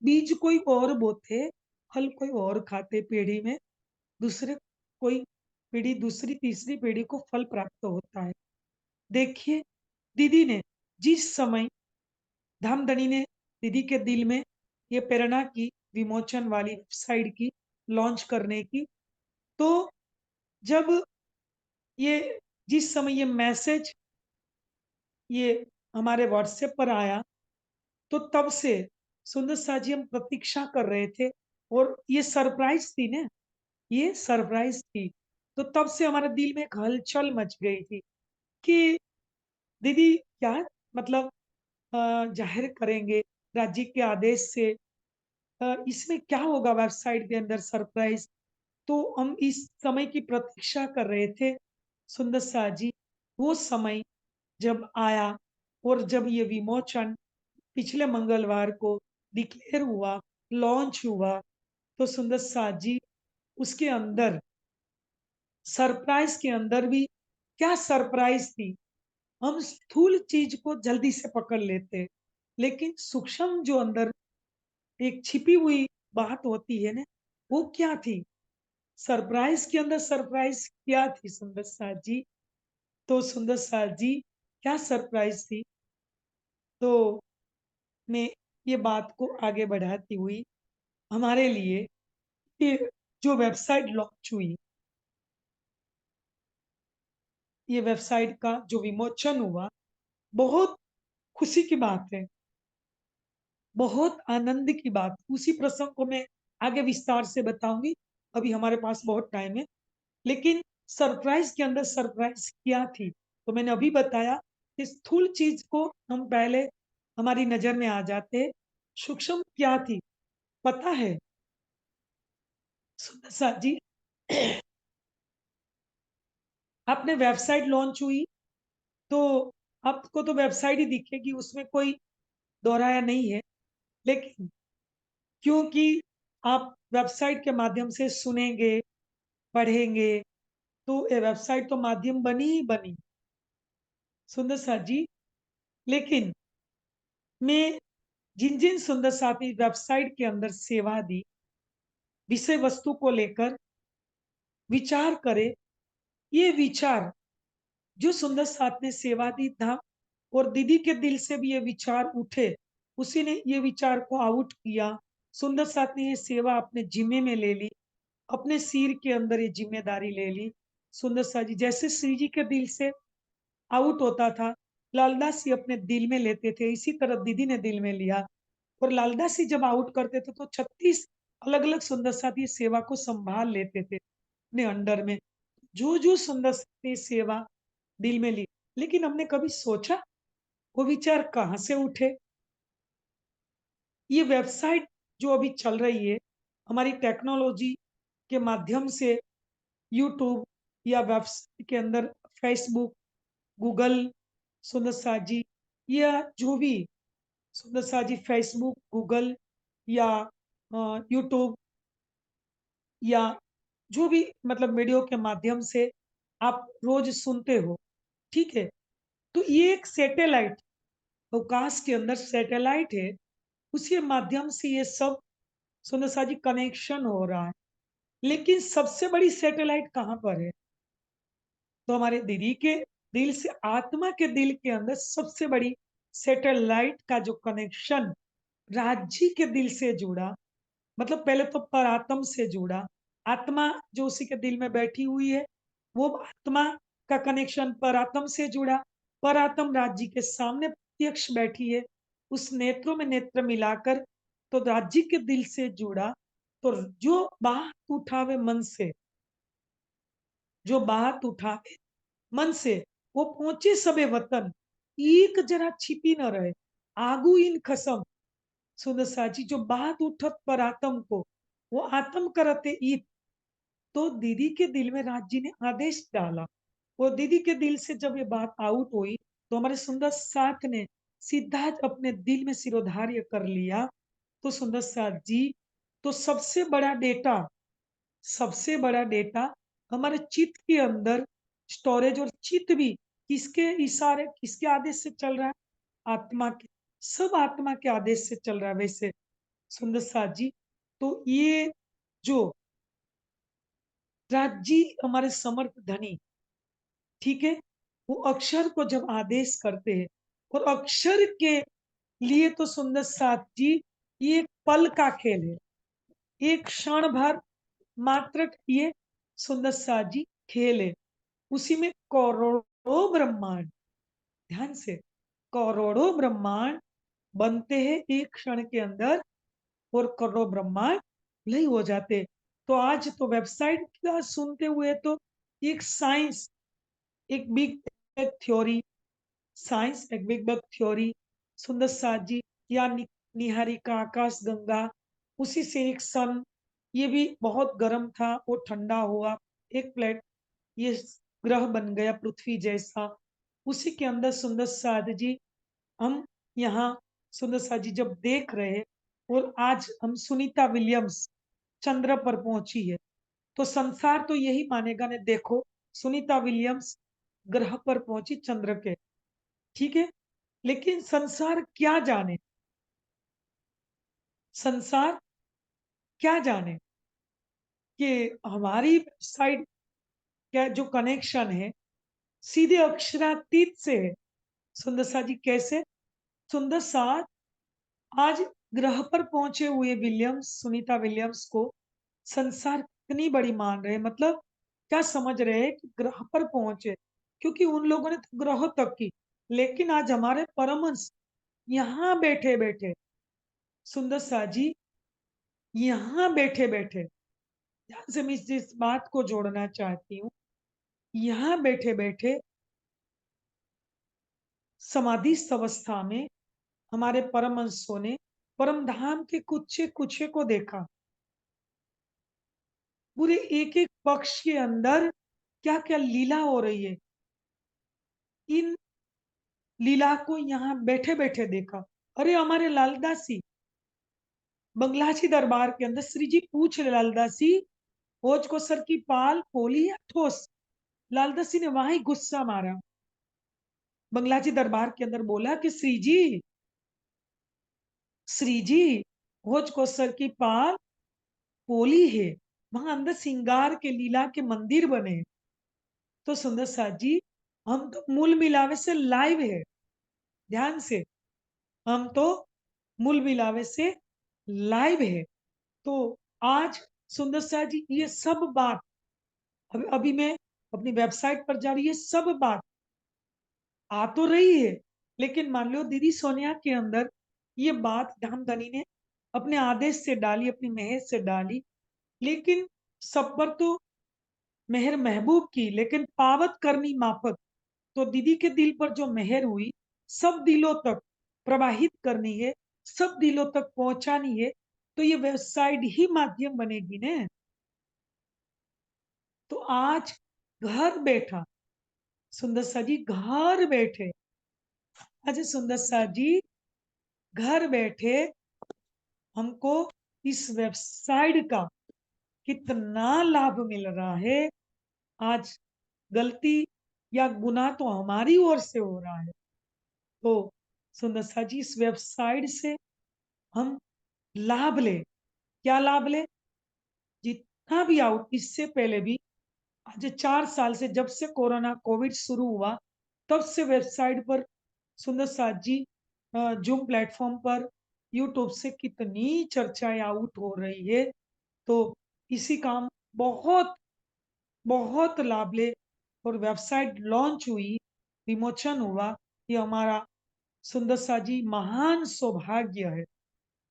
बीज कोई और बोते, फल कोई और खाते पीढ़ी में, दूसरे कोई पीढ़ी, दूसरी तीसरी पीढ़ी को फल प्राप्त होता है। देखिए, दीदी ने जिस समय, धामधनी ने दीदी के दिल में ये प्रेरणा की विमोचन वाली वेबसाइट की लॉन्च करने की, तो जब ये जिस समय ये मैसेज ये हमारे व्हाट्सएप पर आया, तो तब से सुंदर सा जी हम प्रतीक्षा कर रहे थे, और ये सरप्राइज थी ना, ये सरप्राइज थी। तो तब से हमारे दिल में एक हलचल मच गई थी कि दीदी क्या, मतलब जाहिर करेंगे राज्य के आदेश से, इसमें क्या होगा वेबसाइट के अंदर सरप्राइज। तो हम इस समय की प्रतीक्षा कर रहे थे सुंदर सा जी। वो समय जब आया, और जब ये विमोचन पिछले मंगलवार को डिक्लेयर हुआ, लॉन्च हुआ, तो सुंदर सा जी उसके अंदर, सरप्राइज के अंदर भी क्या सरप्राइज थी। हम स्थूल चीज को जल्दी से पकड़ लेते, लेकिन सूक्ष्म जो अंदर एक छिपी हुई बात होती है ना, वो क्या थी, सरप्राइज के अंदर सरप्राइज क्या थी सुंदर सा जी। तो सुंदर सा जी क्या सरप्राइज थी, तो मैं ये बात को आगे बढ़ाती हुई, हमारे लिए ये जो वेबसाइट लॉन्च हुई, ये वेबसाइट का जो विमोचन हुआ, बहुत खुशी की बात है, बहुत आनंद की बात। उसी प्रसंग को मैं आगे विस्तार से बताऊंगी, अभी हमारे पास बहुत टाइम है। लेकिन सरप्राइज के अंदर सरप्राइज क्या थी, तो मैंने अभी बताया कि स्थूल चीज को हम पहले हमारी नजर में आ जाते हैं, सूक्ष्म क्या थी पता है सुंदर सा जी। आपने वेबसाइट लॉन्च हुई, तो आपको तो वेबसाइट ही दिखेगी, उसमें कोई दोहराया नहीं है। लेकिन क्योंकि आप वेबसाइट के माध्यम से सुनेंगे, पढ़ेंगे, तो ये वेबसाइट तो माध्यम बनी ही बनी सुंदर सा जी। लेकिन मैं जिन जिन सुंदर साथी वेबसाइट के अंदर सेवा दी, विषय वस्तु को लेकर विचार करे, ये विचार जो सुंदर साथ ने सेवा दी था, और दीदी के दिल से भी ये विचार उठे, उसी ने ये विचार को आउट किया। सुंदर साथ ने ये सेवा अपने जिम्मे में ले ली, अपने सिर के अंदर ये जिम्मेदारी ले ली। सुंदर सा जी जैसे श्री जी के दिल से आउट होता था, लालदास जी अपने दिल में लेते थे, इसी तरह दीदी ने दिल में लिया। और लालदास जी जब आउट करते थे, तो 36 अलग अलग सुंदर साथी सेवा को संभाल लेते थे अपने अंडर में। जो जो सुंदर साथी सेवा दिल में ली, लेकिन हमने कभी सोचा वो विचार कहाँ से उठे। ये वेबसाइट जो अभी चल रही है, हमारी टेक्नोलॉजी के माध्यम से, यूट्यूब या वेबसाइट के अंदर फेसबुक, गूगल, सुंदर सा जी, या जो भी सुंदर सा जी फेसबुक, गूगल या यूट्यूब, या जो भी मतलब वीडियो के माध्यम से आप रोज सुनते हो, ठीक है। तो ये एक सैटेलाइट, अवकाश के अंदर सैटेलाइट है, उसी माध्यम से ये सब सुंदर सा जी कनेक्शन हो रहा है। लेकिन सबसे बड़ी सैटेलाइट कहाँ पर है, तो हमारे दीदी के दिल से, आत्मा के दिल के अंदर सबसे बड़ी सैटेलाइट का जो कनेक्शन राज्य के दिल से जुड़ा, मतलब पहले तो परात्म से जुड़ा, आत्मा जो उसी के दिल में बैठी हुई है, वो आत्मा का कनेक्शन परात्म से जुड़ा। परात्म राज्य के सामने प्रत्यक्ष बैठी है, उस नेत्रों में नेत्र मिलाकर, तो राज्य के दिल से जुड़ा। तो जो बात उठावे मन से, जो बात उठावे मन से वो पहुंचे सबे वतन, एक जरा छिपी न रहे, आगू इन खसम। सुंदर साजी जो बात उठत पर आत्म को, वो आत्म करते ईत। तो दीदी के दिल में राज जी ने आदेश डाला। वो दीदी के दिल से जब ये बात आउट हुई, तो हमारे सुंदर साथ ने सीधा अपने दिल में सिरोधार्य कर लिया। तो सुंदर साथ जी, तो सबसे बड़ा डेटा हमारे चित्त के अंदर स्टोरेज, और चित्त भी किसके इशारे, किसके आदेश से चल रहा है? आत्मा के। सब आत्मा के आदेश से चल रहा है। वैसे सुंदर साथ जी, तो ये जो राजी हमारे समर्थ धनी, ठीक है, वो अक्षर को जब आदेश करते हैं, और अक्षर के लिए तो सुंदर साथ जी, ये एक पल का खेल है, एक क्षण भर मात्र ये सुंदर साथ जी खेल है। उसी में करोड़ों ब्रह्मांड, ध्यान से, करोड़ों ब्रह्मांड बनते हैं एक क्षण के अंदर, और करोड़ों ब्रह्मांड लय हो जाते। तो आज तो वेबसाइट का सुनते हुए तो एक साइंस, एक बिग थ्योरी, साइंस एक बिग बग थ्योरी, सुंदर साथ जी, या निहारिका आकाश गंगा, उसी से एक सन, ये भी बहुत गर्म था, वो ठंडा हुआ, एक प्लेट, ये ग्रह बन गया पृथ्वी जैसा। उसी के अंदर सुंदर साथ जी, हम यहाँ सुंदर साथ जी जब देख रहे हैं, और आज हम सुनीता विलियम्स चंद्र पर पहुंची है, तो संसार तो यही मानेगा ने, देखो सुनीता विलियम्स ग्रह पर पहुंची चंद्र के, ठीक है। लेकिन संसार क्या जाने, संसार क्या जाने कि हमारी साइड क्या जो कनेक्शन है सीधे अक्षरातीत से है। सुंदर साथ जी कैसे? सुंदर साथ आज ग्रह पर पहुंचे हुए विलियम्स, सुनीता विलियम्स को संसार कितनी बड़ी मान रहे हैं, मतलब क्या समझ रहे हैं कि ग्रह पर पहुंचे, क्योंकि उन लोगों ने तो ग्रहों तक की। लेकिन आज हमारे परमहंस यहाँ बैठे बैठे, सुंदर साथ जी, यहाँ बैठे बैठे, ध्यान से मैं इस बात को जोड़ना चाहती हूँ, यहाँ बैठे बैठे समाधि अवस्था में हमारे परमहंसों ने परम धाम के कुछ कुछ को देखा। पूरे एक एक पक्ष के अंदर क्या क्या लीला हो रही है, इन लीला को यहाँ बैठे बैठे देखा। अरे हमारे लालदासी बंगलाची दरबार के अंदर श्री जी पूछ रहे, लालदासी भोज को सर की पाल पोली या ठोस? लालदासी ने वहां ही गुस्सा मारा, बंगलाची दरबार के अंदर बोला कि श्री जी भोज को सर की पाल पोली है, वहां अंदर सिंगार के लीला के मंदिर बने हैं। तो सुंदर साथ जी, हम तो मूल मिलावे से लाइव है, ध्यान से, हम तो मूल मिलावे से लाइव है। तो आज सुंदर साथ जी ये सब बात, अभी मैं अपनी वेबसाइट पर जा रही है, सब बात आ तो रही है, लेकिन मान लो दीदी सोनिया के अंदर ये बात धामधनी ने अपने आदेश से डाली, अपनी मेहर से डाली, लेकिन सब पर तो मेहर महबूब की, लेकिन पावत करनी माफक। तो दीदी के दिल पर जो मेहर हुई, सब दिलों तक प्रवाहित करनी है, सब दिलों तक पहुंचानी है, तो ये वेबसाइट ही माध्यम बनेगी ने। तो आज घर बैठा सुंदर सा जी, घर बैठे, अच्छा सुंदर सा जी, घर बैठे हमको इस वेबसाइट का कितना लाभ मिल रहा है। आज गलती या गुनाह तो हमारी ओर से हो रहा है, तो सुंदर सा जी इस वेबसाइट से हम लाभ ले। क्या लाभ ले? जितना भी आउट, इससे पहले भी आज 4 साल से, जब से कोरोना कोविड शुरू हुआ, तब से वेबसाइट पर सुंदर साथ जी जूम प्लेटफॉर्म पर यूट्यूब से कितनी चर्चाएं आउट हो रही है। तो इसी काम बहुत बहुत लाभ ले, और वेबसाइट लॉन्च हुई, विमोचन हुआ, ये हमारा सुंदर सा जी महान सौभाग्य है।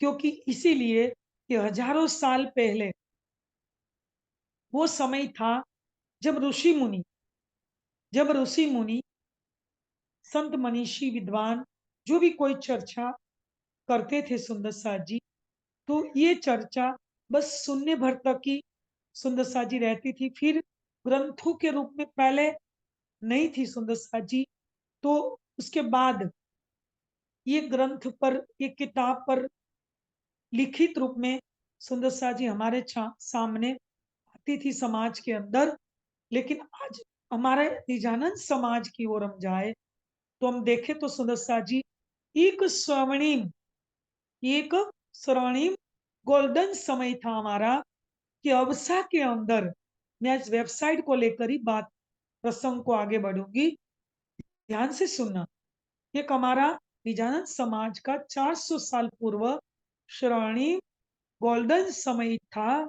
क्योंकि इसीलिए कि हजारों साल पहले वो समय था जब ऋषि मुनि जब ऋषि मुनि संत मनीषी विद्वान जो भी कोई चर्चा करते थे सुंदर साथ जी, तो ये चर्चा बस सुनने भर तक ही सुंदर साथ जी रहती थी। फिर ग्रंथों के रूप में पहले नहीं थी सुंदर साथ जी, तो उसके बाद ये ग्रंथ पर, ये किताब पर लिखित रूप में सुंदर साथ जी हमारे सामने आती थी समाज के अंदर। लेकिन आज हमारे निजानंद समाज की ओर हम जाए तो हम देखें तो सुंदर साथ जी एक स्वर्णिम एक स्वर्णिम गोल्डन समय था हमारा, कि अवसा के अंदर मैं इस वेबसाइट को लेकर ही बात प्रसंग को आगे बढ़ूंगी। ध्यान से सुनना। एक हमारा निजानंद समाज का 400 साल पूर्व स्वर्णिम गोल्डन समय था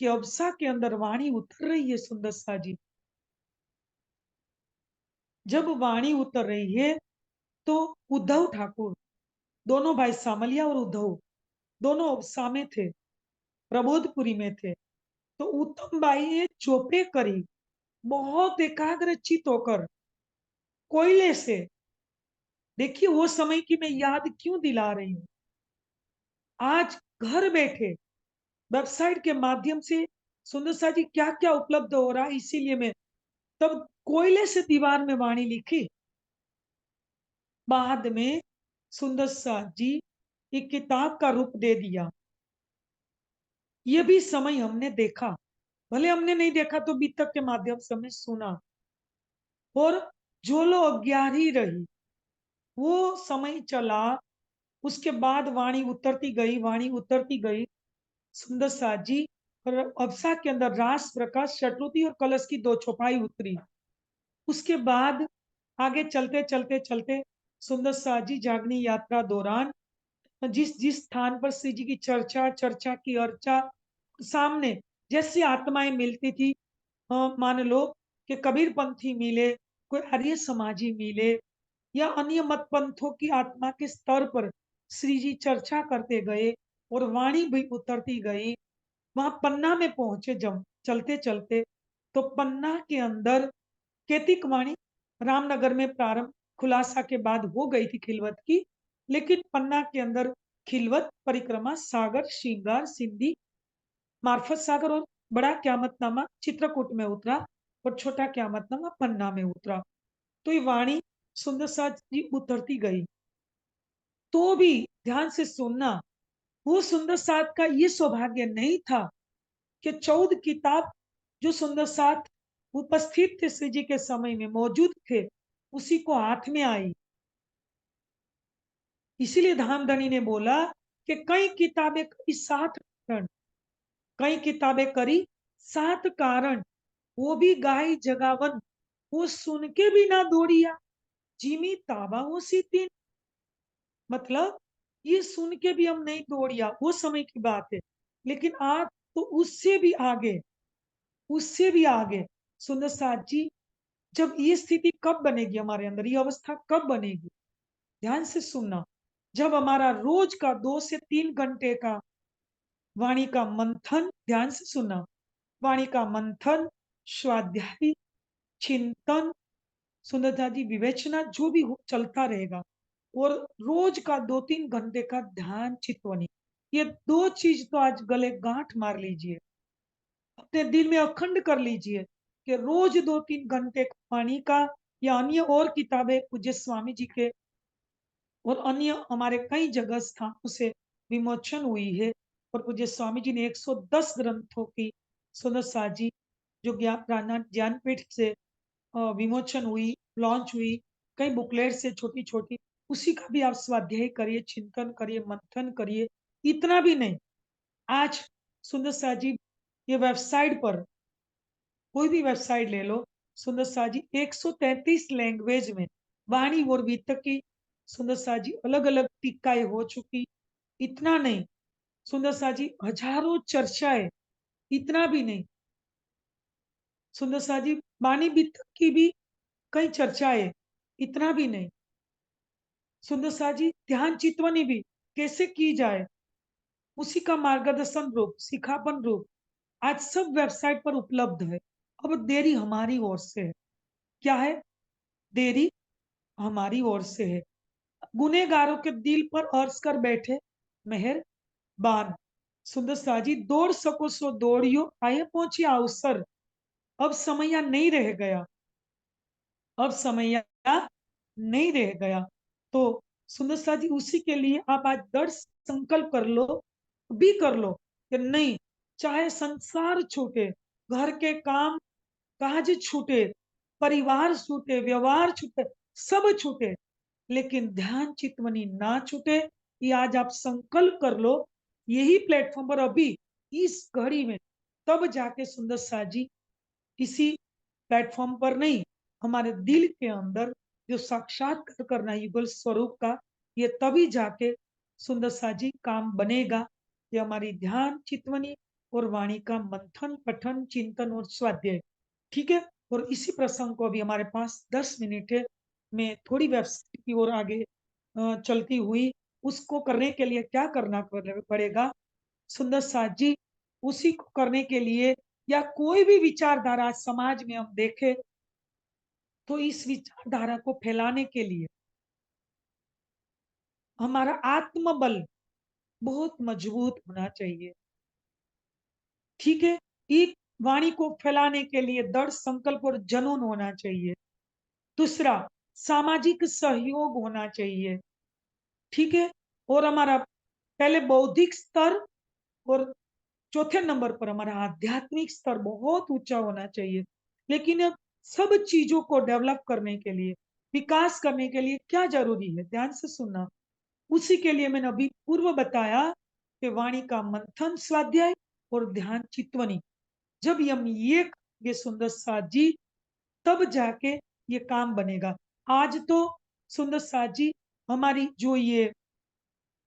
कि अवसा के अंदर वाणी उतर रही है सुंदर सा जी। जब वाणी उतर रही है तो उद्धव ठाकुर, दोनों भाई सामलिया और उद्धव दोनों अवसा में थे, प्रबोधपुरी में थे। तो उत्तम बाई ने चोपड़े करी, बहुत एकाग्रचित होकर कोयले से। देखिए वो समय की मैं याद क्यों दिला रही हूं। आज घर बैठे वेबसाइट के माध्यम से सुंदर सा जी क्या क्या उपलब्ध हो रहा है, इसीलिए मैं तब कोयले से दीवार में वाणी लिखी। बाद में सुंदर सा जी एक किताब का रूप दे दिया। ये भी समय हमने देखा, भले हमने नहीं देखा तो बीतक के माध्यम से हमने सुना। और जो लोग अज्ञानी रही, वो समय चला, उसके बाद वाणी उतरती गई, वाणी उतरती गई। सुंदर साथ जी और अवसा के अंदर रास प्रकाश शतुर्थी और कलश की 2 चौपाई उतरी। उसके बाद आगे चलते चलते चलते सुंदर साथ जी जागनी यात्रा दौरान जिस जिस स्थान पर श्री जी की चर्चा चर्चा की अर्चा सामने जैसी आत्माएं मिलती थी, मान लो कि कबीर पंथी मिले, कोई आर्य समाजी मिले, या अन्य मत पंथों की आत्मा के स्तर पर श्री जी चर्चा करते गए और वाणी भी उतरती गई। वहां पन्ना में पहुंचे जब चलते चलते, तो पन्ना के अंदर केतिक वाणी रामनगर में प्रारंभ खुलासा के बाद हो गई थी खिलवत की। लेकिन पन्ना के अंदर खिलवत, परिक्रमा, सागर, श्रृंगार, सिंधी, मार्फत सागर और बड़ा क्यामतनामा चित्रकूट में उतरा और छोटा क्यामतनामा पन्ना में उतरा। तो ये वाणी सुंदर साथ जी उतरती गई। तो भी ध्यान से सुनना, वो सुंदर साथ का ये सौभाग्य नहीं था कि 14 किताब जो सुंदर साथ उपस्थित थे श्री जी के समय में मौजूद थे, उसी को हाथ में आई। इसीलिए धामधनी ने बोला कि कई किताबें करी 7 कारण, कई किताबें करी 7 कारण, वो भी गाय जगावन, वो सुन के भी ना दौड़िया, जिमी ताबा वो सी 3। मतलब ये सुन के भी हम नहीं दौड़िया, वो समय की बात है। लेकिन आज तो उससे भी आगे, उससे भी आगे सुंदर साथ जी, जब ये स्थिति कब बनेगी हमारे अंदर, ये अवस्था कब बनेगी, ध्यान से सुनना। जब हमारा रोज का 2 से 3 घंटे का वाणी का मंथन, ध्यान से सुनना, वाणी का मंथन, स्वाध्याय, चिंतन, सुंदरता जी विवेचना जो भी चलता रहेगा, और रोज का 2-3 घंटे का ध्यान चितवनी, ये 2 चीज तो आज गले गांठ मार लीजिए, अपने दिल में अखंड कर लीजिए कि रोज 2-3 घंटे वाणी का या अन्य और किताबें पूज्य स्वामी जी के और अन्य हमारे कई जगह स्थानों से विमोचन हुई है। और पूज्य स्वामी जी ने 110 ग्रंथों की सुंदर साजी जो ज्ञानपीठ से विमोचन हुई, लॉन्च हुई, कई बुकलेट से छोटी छोटी, उसी का भी आप स्वाध्याय करिए, चिंतन करिए, मंथन करिए। इतना भी नहीं, आज सुंदर साजी ये वेबसाइट पर, कोई भी वेबसाइट ले लो, सुंदर साजी 133 लैंग्वेज में वाणी और वितक की सुंदर साजी अलग अलग टीकाएं हो चुकी। इतना नहीं, सुंदर साजी हजारों चर्चाएं। इतना भी नहीं, सुंदर साजी वाणी वितक की भी कई चर्चाएं। इतना भी नहीं, सुंदर साजी ध्यान चितवनी भी कैसे की जाए, उसी का मार्गदर्शन रूप, सिखापन रूप आज सब वेबसाइट पर उपलब्ध है। अब देरी हमारी ओर से है। क्या है? देरी हमारी ओर से है। गुनेगारों के दिल पर अर्ज कर बैठे मेहरबान। सुंदर साजी दौड़ सको सो दौड़ियो, आए पहुंची अवसर। अब समया नहीं रह गया, अब समया नहीं रह गया। तो सुंदर साजी उसी के लिए आप आज दृढ़ संकल्प कर लो, भी कर लो कि नहीं, चाहे संसार छूटे, घर के काम काज छूटे, परिवार छूटे, व्यवहार छूटे, सब छूटे, लेकिन ध्यान चितवनी ना छूटे। ये आज आप संकल्प कर लो। यही प्लेटफॉर्म पर अभी इस घड़ी में, तब जाके सुंदर साजी किसी प्लेटफॉर्म पर नहीं, हमारे दिल के अंदर जो साक्षात्कार करना है युगल स्वरूप का, ये तभी जाके सुंदर साजी काम बनेगा। ये हमारी ध्यान चितवनी और वाणी का मंथन, पठन, चिंतन और स्वाध्याय। ठीक है। और इसी प्रसंग को अभी हमारे पास 10 मिनट है। मैं थोड़ी वेबसाइट की ओर आगे चलती हुई, उसको करने के लिए क्या करना पड़ेगा सुंदर साथ जी, उसी को करने के लिए, या कोई भी विचारधारा समाज में हम देखें, तो इस विचारधारा को फैलाने के लिए हमारा आत्मबल बहुत मजबूत होना चाहिए। ठीक है। एक वाणी को फैलाने के लिए दृढ़ संकल्प और जुनून होना चाहिए। दूसरा, सामाजिक सहयोग होना चाहिए। ठीक है। और हमारा पहले बौद्धिक स्तर, और चौथे नंबर पर हमारा आध्यात्मिक स्तर बहुत ऊंचा होना चाहिए। लेकिन अब सब चीजों को डेवलप करने के लिए, विकास करने के लिए क्या जरूरी है, ध्यान से सुनना। उसी के लिए मैंने अभी पूर्व बताया कि वाणी का मंथन, स्वाध्याय और ध्यान चितवनी। जब हम ये करेंगे सुंदर साथ जी, तब जाके ये काम बनेगा। आज तो सुंदर साथ जी, हमारी जो ये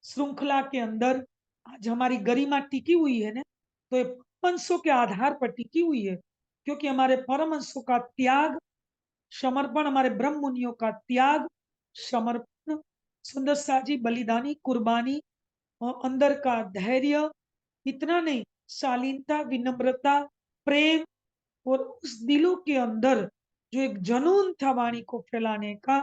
श्रृंखला के अंदर आज हमारी गरिमा टिकी हुई है ना, तो ये परमहंसों के आधार पर टिकी हुई है। क्योंकि हमारे परमहंसों का त्याग, समर्पण, हमारे ब्रह्म मुनियों का त्याग, समर्पण, सुंदर साजी, बलिदानी, कुर्बानी, और अंदर का धैर्य, इतना नहीं, शालीनता, विनम्रता, प्रेम, और उस दिलों के अंदर जो एक जुनून था वाणी को फैलाने का,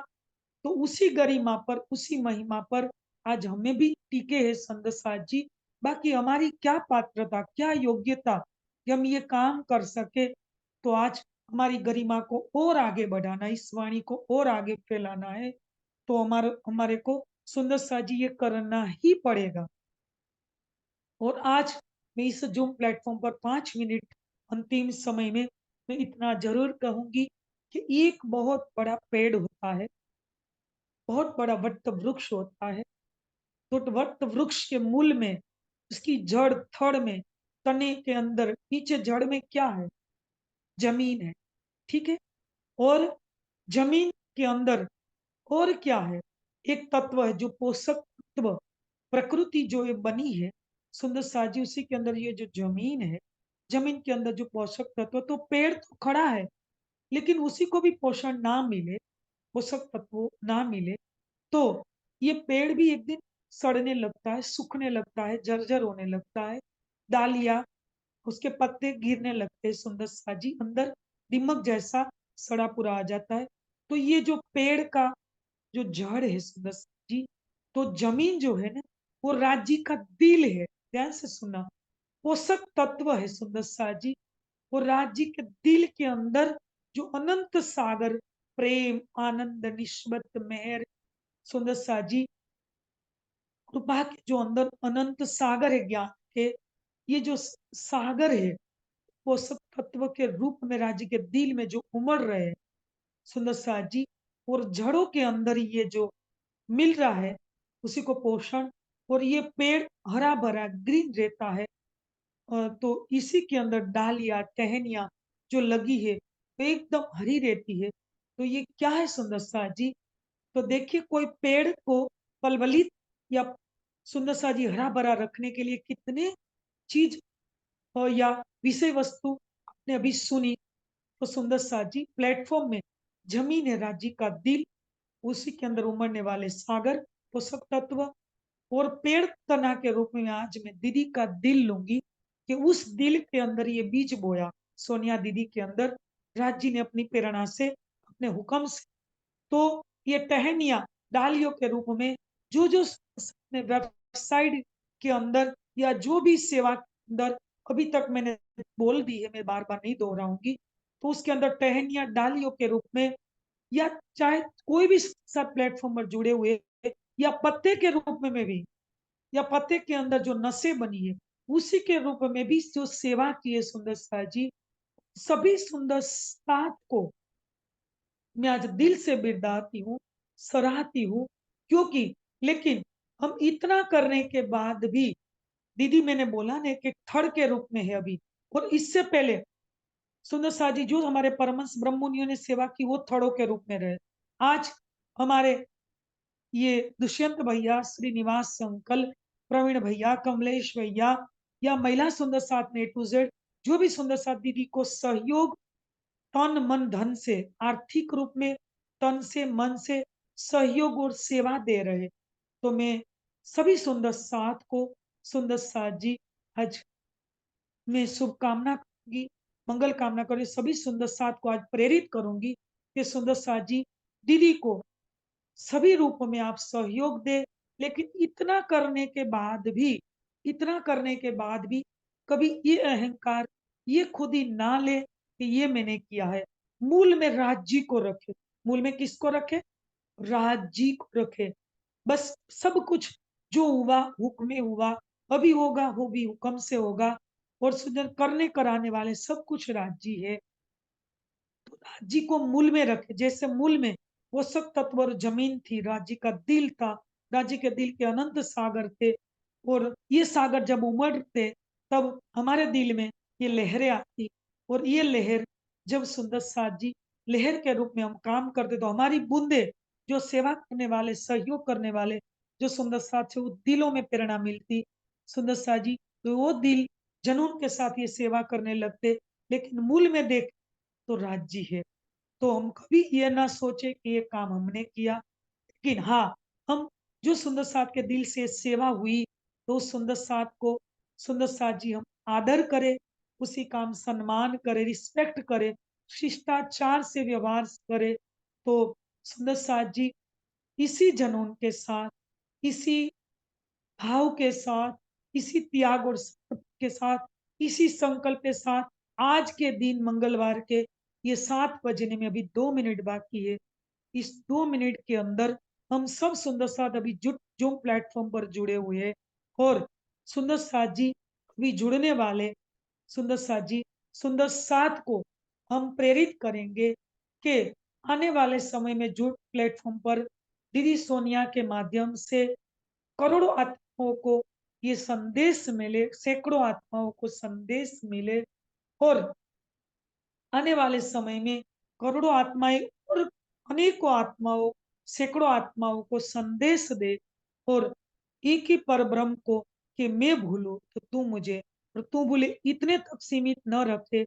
तो उसी गरिमा पर, उसी महिमा पर आज हमें भी टीके हैं संदसाज जी। बाकी हमारी क्या पात्रता, क्या योग्यता कि हम ये काम कर सके। तो आज हमारी गरिमा को और आगे बढ़ाना, इस वाणी को और आगे फैलाना है, तो हमारे को सुंदर सा जी ये करना ही पड़ेगा। और आज मैं इस जूम प्लेटफॉर्म पर 5 मिनट अंतिम समय में मैं इतना जरूर कहूंगी कि एक बहुत बड़ा पेड़ होता है, बहुत बड़ा वट वृक्ष होता है। तो वट वृक्ष के मूल में, उसकी जड़, थड़ में, तने के अंदर, नीचे जड़ में क्या है? जमीन है। ठीक है। और जमीन के अंदर और क्या है? एक तत्व है जो पोषक तत्व, प्रकृति जो ये बनी है सुंदर साजी, उसी के अंदर ये जो जमीन है, जमीन के अंदर जो पोषक तत्व, तो पेड़ तो खड़ा है, लेकिन उसी को भी पोषण ना मिले, पोषक तत्व ना मिले, तो ये पेड़ भी एक दिन सड़ने लगता है, सूखने लगता है, जर्जर होने लगता है। डालियां, उसके पत्ते गिरने लगते हैं, सुंदर साजी, अंदर दिमक जैसा सड़ा पूरा आ जाता है। तो ये जो पेड़ का जो जड़ है सुंदर जी, तो जमीन जो है ना, वो राज्य का दिल है। ध्यान से सुनना, पोषक तत्व है सुंदर साजी। और राज्य के दिल के अंदर जो अनंत सागर, प्रेम, आनंद, निस्बत, मेहर, सुंदर साजी, कृपा के जो अंदर अनंत सागर है ज्ञान के, ये जो सागर है, पोषक तत्व के रूप में राज्य के दिल में जो उमड़ रहे हैं सुंदर साथ जी, और जड़ों के अंदर ये जो मिल रहा है, उसी को पोषण। और ये पेड़ हरा भरा ग्रीन रहता है, तो इसी के अंदर डालियां, टहनियां जो लगी है, वो एकदम हरी रहती है। तो ये क्या है सुंदर साथ जी? तो देखिए, कोई पेड़ को पलवलित या सुंदर सा जी हरा भरा रखने के लिए कितने चीज या विषय वस्तु आपने अभी सुनी। तो सुंदर सा जी, प्लेटफॉर्म में जमीन है राज्य का दिल, उसी के अंदर उमड़ने वाले सागर, पोषक तत्व, और पेड़ तना के रूप में आज मैं दीदी का दिल लूंगी कि उस दिल के अंदर ये बीज बोया सोनिया दीदी के अंदर राज जी ने अपनी प्रेरणा से, अपने हुक्म से, तो ये टहनिया डालियों के रूप में जो जो वेबसाइट के अंदर या जो भी सेवा के अंदर अभी तक मैंने बोल दी है, मैं बार बार नहीं दोहराऊंगी, तो उसके अंदर टहनिया डालियों के रूप में या चाहे कोई भी सब प्लेटफॉर्म पर जुड़े हुए या पत्ते के रूप में भी, या पत्ते के अंदर जो नसें बनी है उसी के रूप में भी जो सेवा की है सुंदर साथ जी, सभी सुंदर साथ को मैं आज दिल से बिरदाती हूँ, सराहती हूँ, क्योंकि लेकिन हम इतना करने के बाद भी, दीदी मैंने बोला ना कि थर्ड के रूप में है अभी, और इससे पहले सुंदर साथ जी जो हमारे परमहंस ब्रह्म मुनियों ने सेवा की वो थड़ों के रूप में रहे। आज हमारे ये दुष्यंत भैया, श्रीनिवास अंकल, प्रवीण भैया, कमलेश भैया, या महिला सुंदर साथ में A to Z जो भी सुंदर साथ दीदी को सहयोग तन मन धन से, आर्थिक रूप में तन से मन से सहयोग और सेवा दे रहे, तो मैं सभी सुंदर साथ को, सुंदर साथ जी आज मैं शुभकामना करूंगी, मंगल कामना करूंगी, सभी सुंदर साथ को आज प्रेरित करूंगी कि सुंदर साथ जी दीदी को सभी रूप में आप सहयोग दे, लेकिन इतना करने के बाद भी, इतना करने के बाद भी कभी ये अहंकार, ये खुद ही ना ले कि ये मैंने किया है। मूल में राज्य को रखे, मूल में किसको रखे? राज्य को रखे। बस सब कुछ जो हुआ हुक्म में हुआ, अभी होगा वो भी हुक्म से होगा, और सुंदर करने कराने वाले सब कुछ राज्य है। तो राज्य को मूल में रखे, जैसे मूल में पोषक तत्व और जमीन थी, राज्य का दिल था, राज्य के दिल के अनंत सागर थे, और ये सागर जब उमड़ते तब हमारे दिल में ये लहरें आती, और ये लहर जब सुंदर साथ जी लहर के रूप में हम काम करते तो हमारी बूंदे जो सेवा करने वाले, सहयोग करने वाले जो सुंदर साथ थे, वो दिलों में प्रेरणा मिलती सुंदर साथ जी, तो वो दिल जनून के साथ ये सेवा करने लगते। लेकिन मूल में देख तो राज्य है, तो हम कभी ये ना सोचे कि ये काम हमने किया, लेकिन हाँ, हम जो सुंदर साथ के दिल से सेवा हुई, तो उस सुंदर साथ को, सुंदर साथ जी हम आदर करें, उसी का हम सम्मान करें, रिस्पेक्ट करें, शिष्टाचार से व्यवहार करें, तो सुंदर साथ जी इसी जुनून के साथ, इसी भाव के साथ, इसी त्याग और समर्पण के साथ, इसी संकल्प के साथ आज के दिन मंगलवार के ये 7 बजने में अभी 2 मिनट बाकी है। इस 2 मिनट के अंदर हम सब सुंदर साथ अभी जुट जो प्लेटफॉर्म पर जुड़े हुए हैं, और सुंदर साथ जी अभी जुड़ने वाले सुंदर साथ जी, सुंदर साथ को हम प्रेरित करेंगे कि आने वाले समय में जुट प्लेटफॉर्म पर दीदी सोनिया के माध्यम से करोड़ों आत्माओं को ये संदेश मिले, सैकड़ों आत्माओं को संदेश मिले, और आने वाले समय में करोड़ों आत्माएं और अनेकों आत्माओं, सैकड़ों आत्माओं को संदेश दे, और एक ही पर ब्रह्म को कि मैं भूलूं तो तू मुझे, और तू भूले इतने तक सीमित न रखे,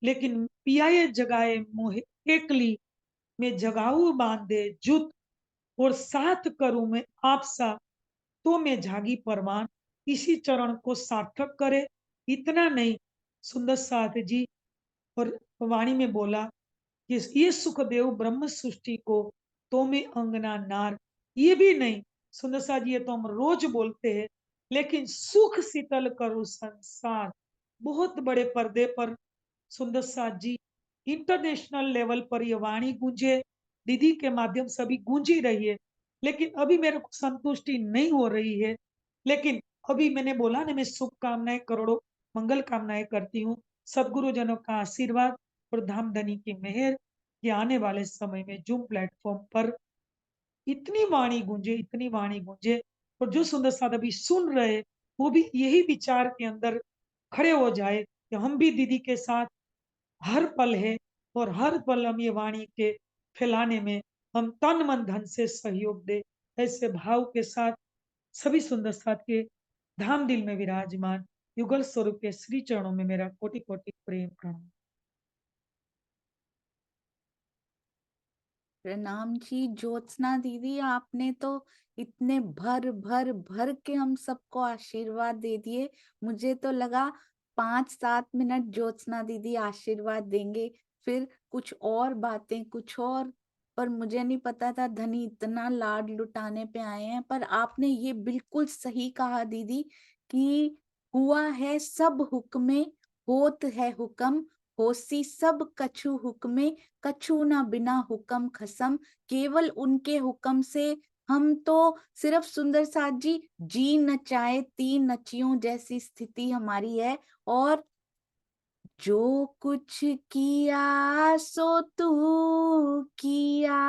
लेकिन पियाए जगाए मोहे एकली में जगाऊ बांधे जुत, और साथ करूं मैं आपसा तो मैं जागी परवान, इसी चरण को सार्थक करे। इतना नहीं, सुंदर साथ जी और वाणी में बोला कि ये सुखदेव ब्रह्म सृष्टि को तो मैं अंगना नार, ये भी नहीं सुंदर साथ जी, ये तो हम रोज बोलते हैं, लेकिन सुख शीतल करो संसार, बहुत बड़े पर्दे पर सुंदर साथ जी इंटरनेशनल लेवल पर ये वाणी गूंजे, दीदी के माध्यम से अभी गूंज ही रही है, लेकिन अभी मेरे को संतुष्टि नहीं हो रही है। लेकिन अभी मैंने बोला ना, मैं शुभकामनाएं करोड़ों मंगल कामनाएं करती हूँ, सदगुरुजनों का आशीर्वाद और धामधनी की मेहर कि आने वाले समय में जूम प्लेटफॉर्म पर इतनी वाणी गूंजे, इतनी वाणी गूंजे, और जो सुंदर साथ अभी सुन रहे वो भी यही विचार के अंदर खड़े हो जाए कि हम भी दीदी के साथ हर पल है, और हर पल हम ये वाणी के फैलाने में हम तन मन धन से सहयोग दे, ऐसे भाव के साथ सभी सुंदर साथ के धाम दिल में विराजमान युगल स्वरूप के श्री चरणों में मेरा कोटि कोटि प्रेम प्रणाम। प्रणाम जी ज्योत्सना दीदी, आपने तो इतने भर भर भर के हम सबको आशीर्वाद दे दिए। मुझे तो लगा 5-7 मिनट ज्योत्सना दीदी आशीर्वाद देंगे, फिर कुछ और बातें, कुछ और। पर मुझे नहीं पता था धनी इतना लाड लुटाने पे आए हैं। पर आपने ये बिल्कुल सही कहा दीदी कि हुआ है सब हुक्मे, होत है हुक्म, होसी सब कछु हुक्मे, कछु ना बिना हुक्म खसम। केवल उनके हुक्म से हम तो सिर्फ सुंदर साथ जी नचाए तीन नचियों जैसी स्थिति हमारी है। और जो कुछ किया सो तू किया,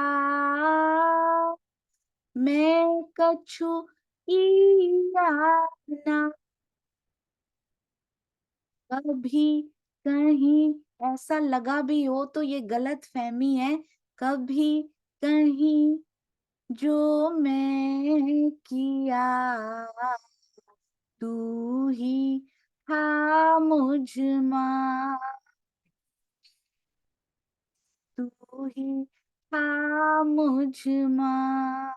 मैं कछु किया ना। कभी कहीं ऐसा लगा भी हो तो ये गलत फहमी है। कभी कहीं जो मैं किया, तू ही था मुझ में, तू ही था मुझ में।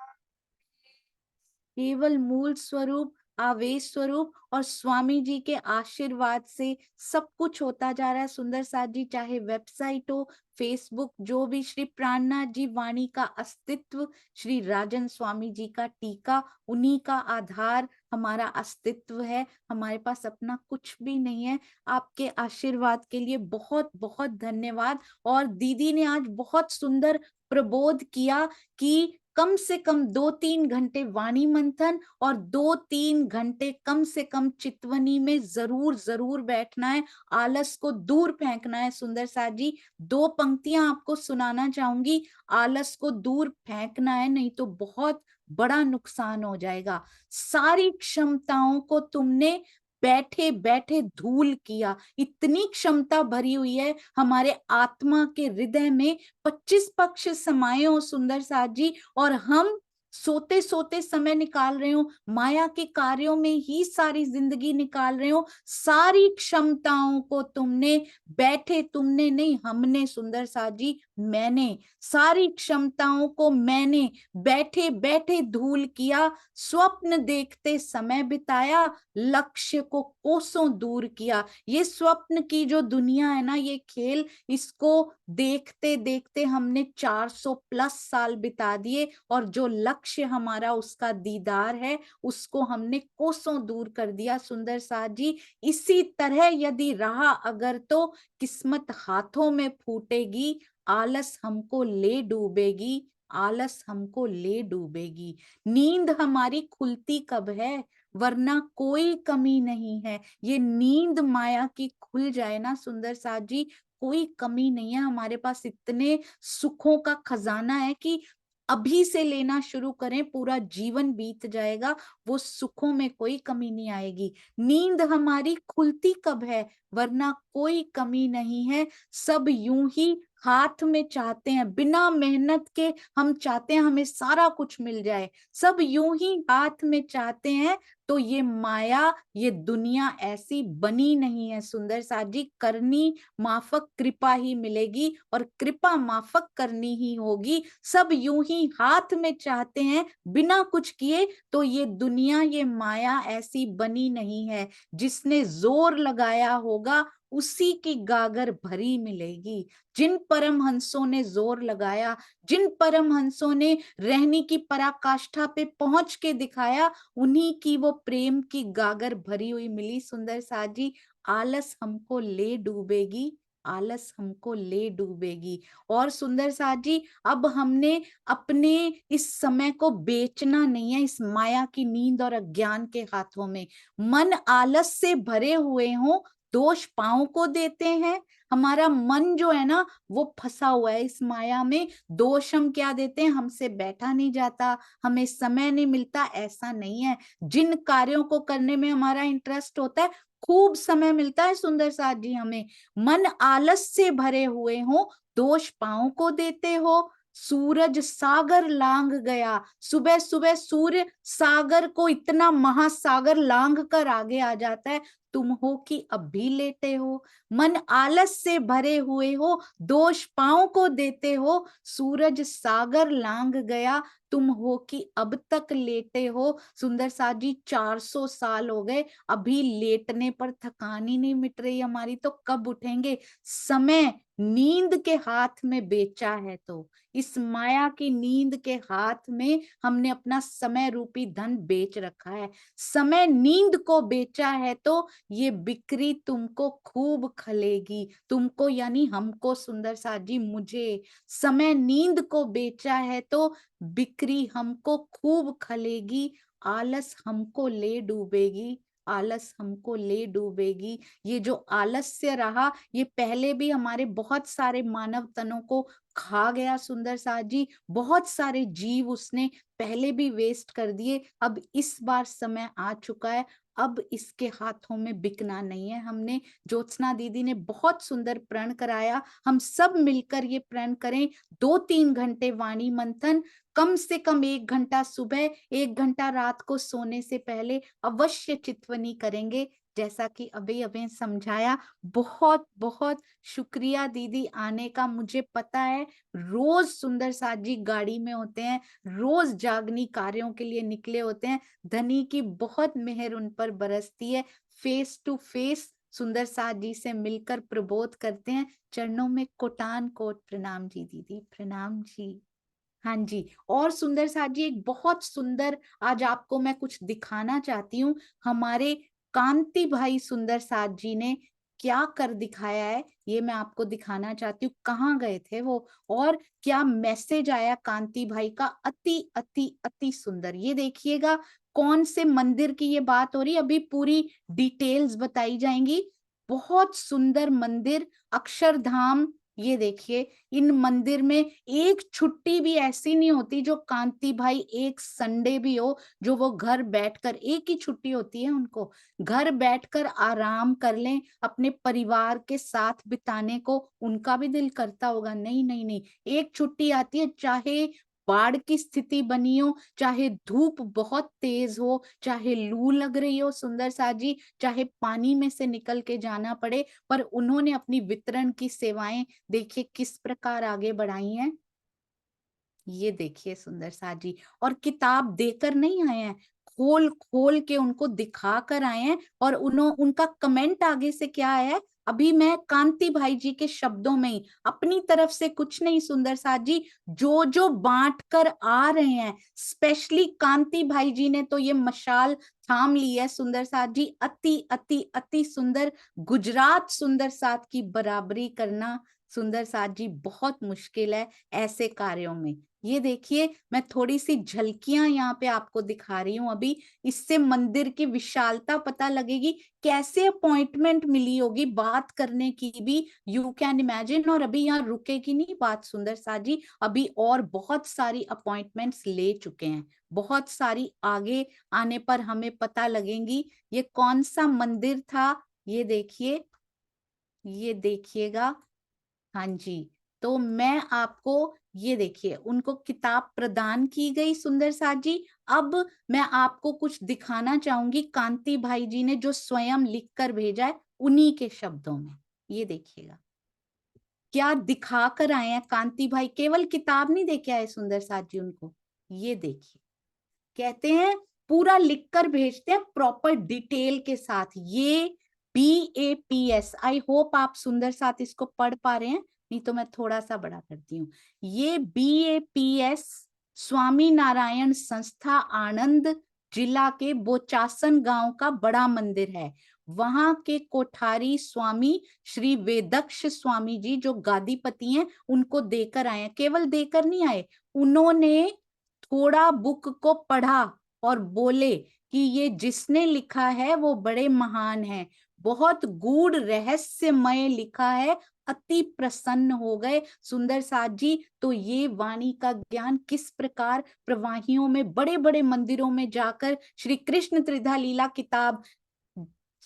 केवल मूल स्वरूप, आवेश स्वरूप और स्वामी जी के आशीर्वाद से सब कुछ होता जा रहा है सुंदर साथ जी। चाहे वेबसाइट हो, फेसबुक, जो भी, श्री प्राणनाथ जी वाणी का अस्तित्व, श्री राजन स्वामी जी का टीका, उन्हीं का आधार हमारा अस्तित्व है। हमारे पास अपना कुछ भी नहीं है। आपके आशीर्वाद के लिए बहुत बहुत धन्यवाद। और दीदी ने आज बहुत सुंदर प्रबोध किया कि कम से कम 2-3 घंटे वाणी मंथन और 2-3 घंटे कम से कम चितवनी में जरूर जरूर बैठना है। आलस को दूर फेंकना है। सुंदर साथ जी, 2 पंक्तियां आपको सुनाना चाहूंगी। आलस को दूर फेंकना है, नहीं तो बहुत बड़ा नुकसान हो जाएगा। सारी क्षमताओं को तुमने बैठे बैठे धूल किया। इतनी क्षमता भरी हुई है हमारे आत्मा के हृदय में। 25 पक्ष समाये हो सुंदर साथ जी, और हम सोते सोते समय निकाल रहे हो, माया के कार्यों में ही सारी जिंदगी निकाल रहे हो। सारी क्षमताओं को तुमने, बैठे तुमने नहीं, हमने सुंदर साथ जी, मैंने सारी क्षमताओं को मैंने बैठे बैठे धूल किया। स्वप्न देखते समय बिताया, लक्ष्य को कोसों दूर किया। ये स्वप्न की जो दुनिया है ना, ये खेल, इसको देखते देखते हमने 400+ साल बिता दिए, और जो लक्ष्य हमारा उसका दीदार है, उसको हमने कोसों दूर कर दिया। सुंदर साथ जी, इसी तरह यदि रहा अगर तो किस्मत हाथों में फूटेगी, आलस हमको ले डूबेगी, आलस हमको ले डूबेगी। नींद हमारी खुलती कब है, वरना कोई कमी नहीं है। ये नींद माया की खुल जाए ना सुंदर साथ जी, कोई कमी नहीं है हमारे पास। इतने सुखों का खजाना है कि अभी से लेना शुरू करें, पूरा जीवन बीत जाएगा, वो सुखों में कोई कमी नहीं आएगी। नींद हमारी खुलती कब है, वरना कोई कमी नहीं है। सब यूं ही हाथ में चाहते हैं, बिना मेहनत के हम चाहते हैं हमें सारा कुछ मिल जाए। सब यूं ही हाथ में चाहते हैं। तो ये माया, ये दुनिया ऐसी बनी नहीं है सुंदर साथ जी। करनी माफक कृपा ही मिलेगी, और कृपा माफक करनी ही होगी। सब यूं ही हाथ में चाहते हैं बिना कुछ किए। तो ये दुनिया, ये माया ऐसी बनी नहीं है। जिसने जोर लगाया होगा उसी की गागर भरी मिलेगी। जिन परमहंसों ने जोर लगाया, जिन परमहंसों ने रहने की पराकाष्ठा पे पहुंच के दिखाया, उन्हीं की वो प्रेम की गागर भरी हुई मिली। सुंदर साथ जी, आलस हमको ले डूबेगी, आलस हमको ले डूबेगी। और सुंदर साथ जी, अब हमने अपने इस समय को बेचना नहीं है इस माया की नींद और अज्ञान के हाथों में। मन आलस से भरे हुए हों, दोष पांव को देते हैं। हमारा मन जो है ना, वो फंसा हुआ है इस माया में। दोष हम क्या देते हैं, हमसे बैठा नहीं जाता, हमें समय नहीं मिलता। ऐसा नहीं है। जिन कार्यों को करने में हमारा इंटरेस्ट होता है, खूब समय मिलता है सुंदर साथ जी हमें। मन आलस से भरे हुए हो, दोष पांव को देते हो। सूरज सागर लांग गया, सुबह सुबह सूर्य सागर को, इतना महासागर लांग कर आगे आ जाता है। तुम हो कि अब भी लेटे हो, मन आलस से भरे हुए हो, दोष पांव को देते हो, सूरज सागर लांग गया, तुम हो कि अब तक लेटे हो। सुंदर साथ जी 400 साल हो गए, अभी लेटने पर थकान ही नहीं मिट रही हमारी, तो कब उठेंगे। समय नींद के हाथ में बेचा है, तो इस माया की नींद के हाथ में हमने अपना समय रूपी धन बेच रखा है। समय नींद को बेचा है तो ये बिक्री तुमको खूब खलेगी, तुमको यानी हमको सुंदर साथ जी, मुझे। समय नींद को बेचा है तो बिक्री हमको खूब खलेगी, आलस हमको ले डूबेगी, आलस हमको ले डूबेगी। ये जो आलस्य रहा, ये पहले भी हमारे बहुत सारे मानव तनों को खा गया सुंदर साथ जी, बहुत सारे जीव उसने पहले भी वेस्ट कर दिए। अब इस बार समय आ चुका है, अब इसके हाथों में बिकना नहीं है। हमने, ज्योत्सना दीदी ने बहुत सुंदर प्रण कराया, हम सब मिलकर ये प्रण करें, 2-3 घंटे वाणी मंथन, कम से कम 1 घंटा सुबह, 1 घंटा रात को सोने से पहले अवश्य चितवनी करेंगे, जैसा कि अभी अभी समझाया। बहुत बहुत शुक्रिया दीदी आने का। मुझे पता है रोज सुंदर साथ जी गाड़ी में होते हैं, रोज जागनी कार्यों के लिए निकले होते हैं, धनी की बहुत मेहर उन पर बरसती है। फेस टू फेस सुंदर साथ जी से मिलकर प्रबोध करते हैं। चरणों में कोटान कोट प्रणाम जी दीदी, प्रणाम जी। हाँ जी, और सुंदर साथ जी एक बहुत सुंदर आज आपको मैं कुछ दिखाना चाहती हूँ। हमारे कांति भाई सुंदर साथ जी ने क्या कर दिखाया है, ये मैं आपको दिखाना चाहती हूँ। कहाँ गए थे वो और क्या मैसेज आया कांति भाई का, अति अति अति सुंदर। ये देखिएगा, कौन से मंदिर की ये बात हो रही, अभी पूरी डिटेल्स बताई जाएंगी। बहुत सुंदर मंदिर, अक्षरधाम। ये देखिए, इन मंदिर में एक छुट्टी भी ऐसी नहीं होती जो कांति भाई, एक संडे भी हो जो वो घर बैठकर, एक ही छुट्टी होती है उनको, घर बैठकर आराम कर लें, अपने परिवार के साथ बिताने को उनका भी दिल करता होगा। नहीं नहीं नहीं, एक छुट्टी आती है, चाहे बाढ़ की स्थिति बनी हो, चाहे धूप बहुत तेज हो, चाहे लू लग रही हो सुंदर साथ जी, चाहे पानी में से निकल के जाना पड़े, पर उन्होंने अपनी वितरण की सेवाएं देखिए किस प्रकार आगे बढ़ाई हैं। ये देखिए सुंदर साथ जी, और किताब देकर नहीं आए हैं, खोल खोल के उनको दिखा कर आए हैं। और उनका कमेंट आगे से क्या है, अभी मैं कांति भाई जी के शब्दों में ही, अपनी तरफ से कुछ नहीं सुंदर साथ जी, जो जो बांट कर आ रहे हैं, स्पेशली कांति भाई जी ने तो ये मशाल थाम ली है सुंदर साथ जी। अति अति अति सुंदर। गुजरात सुंदर साथ की बराबरी करना सुंदर साथ जी बहुत मुश्किल है ऐसे कार्यों में। ये देखिए, मैं थोड़ी सी झलकियां यहाँ पे आपको दिखा रही हूँ अभी, इससे मंदिर की विशालता पता लगेगी, कैसे अपॉइंटमेंट मिली होगी बात करने की भी, यू कैन इमेजिन। और अभी यहाँ रुकेगी नहीं बात सुंदर साथ जी, अभी और बहुत सारी अपॉइंटमेंट्स ले चुके हैं, बहुत सारी आगे आने पर हमें पता लगेंगी। ये कौन सा मंदिर था, ये देखिए, ये देखिएगा। हाँ जी, तो मैं आपको, ये देखिए, उनको किताब प्रदान की गई सुंदर साथ जी। अब मैं आपको कुछ दिखाना चाहूंगी, कांति भाई जी ने जो स्वयं लिख कर भेजा है उन्हीं के शब्दों में। ये देखिएगा क्या दिखा कर आए हैं कांति भाई, केवल किताब नहीं देके आए सुंदर साथ जी उनको। ये देखिए, कहते हैं पूरा लिख कर भेजते हैं प्रॉपर डिटेल के साथ। ये BAPS, आई होप आप सुंदर साथ इसको पढ़ पा रहे हैं, नहीं तो मैं थोड़ा सा बड़ा करती हूँ। ये BAPS स्वामी नारायण संस्था आनंद जिला के बोचासन गांव का बड़ा मंदिर है। वहां के कोठारी स्वामी श्री वेदक्ष स्वामी जी जो गादीपति हैं, उनको देकर आए हैं। केवल देकर नहीं आए, उन्होंने थोड़ा बुक को पढ़ा और बोले कि ये जिसने लिखा है वो बड़े महान हैं, बहुत गूढ़ रहस्यमय लिखा है, अति प्रसन्न हो गए सुंदर साथ जी। तो ये वाणी का ज्ञान किस प्रकार प्रवाहियों में, बड़े बड़े मंदिरों में जाकर श्री कृष्ण त्रिधा लीला किताब,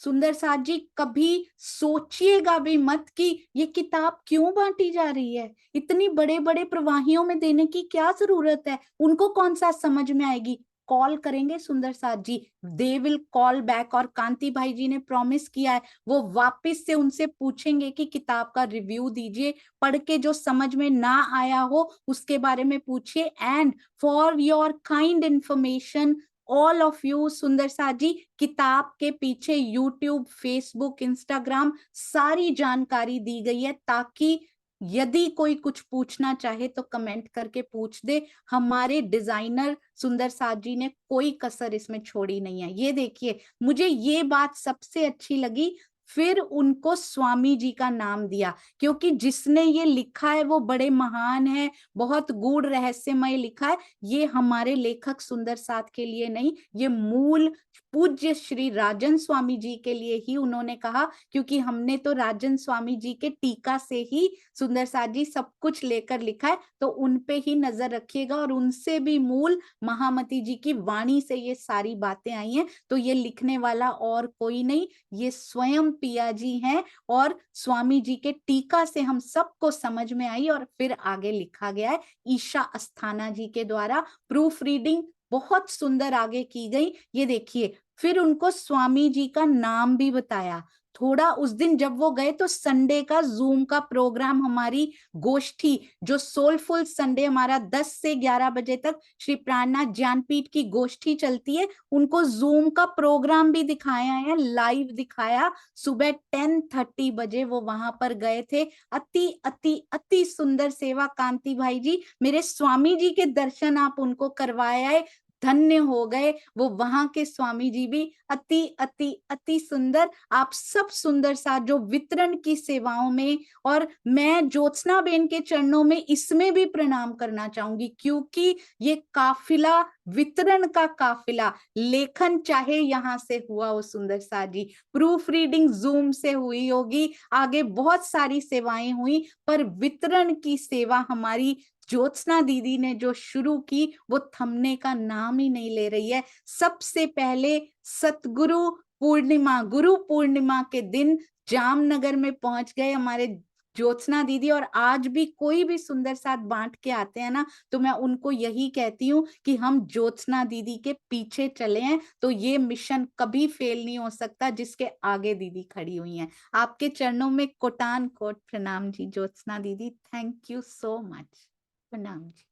सुंदर साथ जी कभी सोचिएगा भी मत कि ये किताब क्यों बांटी जा रही है, इतनी बड़े बड़े प्रवाहियों में देने की क्या जरूरत है, उनको कौन सा समझ में आएगी। कॉल करेंगे सुंदर साथ जी, दे विल कॉल बैक, और कांति भाई जी ने प्रॉमिस किया है वो वापस से उनसे पूछेंगे कि किताब का रिव्यू दीजिए, पढ़ के जो समझ में ना आया हो उसके बारे में पूछिए। And for your kind information all of you, सुंदर साथ जी, किताब के पीछे यूट्यूब, फेसबुक, इंस्टाग्राम सारी जानकारी दी गई है, ताकि यदि कोई कुछ पूछना चाहे तो कमेंट करके पूछ दे। हमारे डिजाइनर सुंदर साथ जी ने कोई कसर इसमें छोड़ी नहीं है। ये देखिए, मुझे ये बात सबसे अच्छी लगी। फिर उनको स्वामी जी का नाम दिया, क्योंकि जिसने ये लिखा है वो बड़े महान है, बहुत गूढ़ रहस्यमय लिखा है। ये हमारे लेखक सुंदर साथ के लिए नहीं, ये मूल पूज्य श्री राजन स्वामी जी के लिए ही उन्होंने कहा, क्योंकि हमने तो राजन स्वामी जी के टीका से ही सुंदर साथ जी सब कुछ लेकर लिखा है, तो उन पे ही नजर रखिएगा। और उनसे भी मूल महामती जी की वाणी से ये सारी बातें आई हैं, तो ये लिखने वाला और कोई नहीं, ये स्वयं पिया जी हैं। और स्वामी जी के टीका से हम सबको समझ में आई और फिर आगे लिखा गया है ईशा अस्थाना जी के द्वारा। प्रूफ रीडिंग बहुत सुंदर आगे की गई। ये देखिए, फिर उनको स्वामी जी का नाम भी बताया। थोड़ा उस दिन जब वो गए तो संडे का जूम का प्रोग्राम, हमारी गोष्ठी जो सोलफुल संडे हमारा 10 से 11 बजे तक श्री प्राणनाथ ज्ञानपीठ की गोष्ठी चलती है, उनको जूम का प्रोग्राम भी दिखाया है, लाइव दिखाया। सुबह 10:30 बजे वो वहां पर गए थे। अति अति अति सुंदर सेवा कांति भाई जी, मेरे स्वामी जी के दर्शन आप उनको करवाए आए, धन्य हो गए वो वहां के स्वामी जी भी। अति अति अति सुंदर। आप सब सुंदर साथ जो वितरण की सेवाओं में, और मैं ज्योत्सना बेन के चरणों में इसमें भी प्रणाम करना चाहूंगी, क्योंकि ये काफिला, वितरण का काफिला, लेखन चाहे यहाँ से हुआ हो सुंदर साथ जी, प्रूफ रीडिंग जूम से हुई होगी, आगे बहुत सारी सेवाएं हुई, पर वितरण की सेवा हमारी ज्योत्सना दीदी ने जो शुरू की वो थमने का नाम ही नहीं ले रही है। सबसे पहले सतगुरु पूर्णिमा, गुरु पूर्णिमा के दिन जामनगर में पहुंच गए हमारे ज्योत्सना दीदी, और आज भी कोई भी सुंदर साथ बांट के आते हैं ना, तो मैं उनको यही कहती हूँ कि हम ज्योत्सना दीदी के पीछे चले हैं, तो ये मिशन कभी फेल नहीं हो सकता जिसके आगे दीदी खड़ी हुई हैं। आपके चरणों में कोटान कोट प्रणाम जी ज्योत्सना दीदी, थैंक यू सो मच। प्रणाम जी।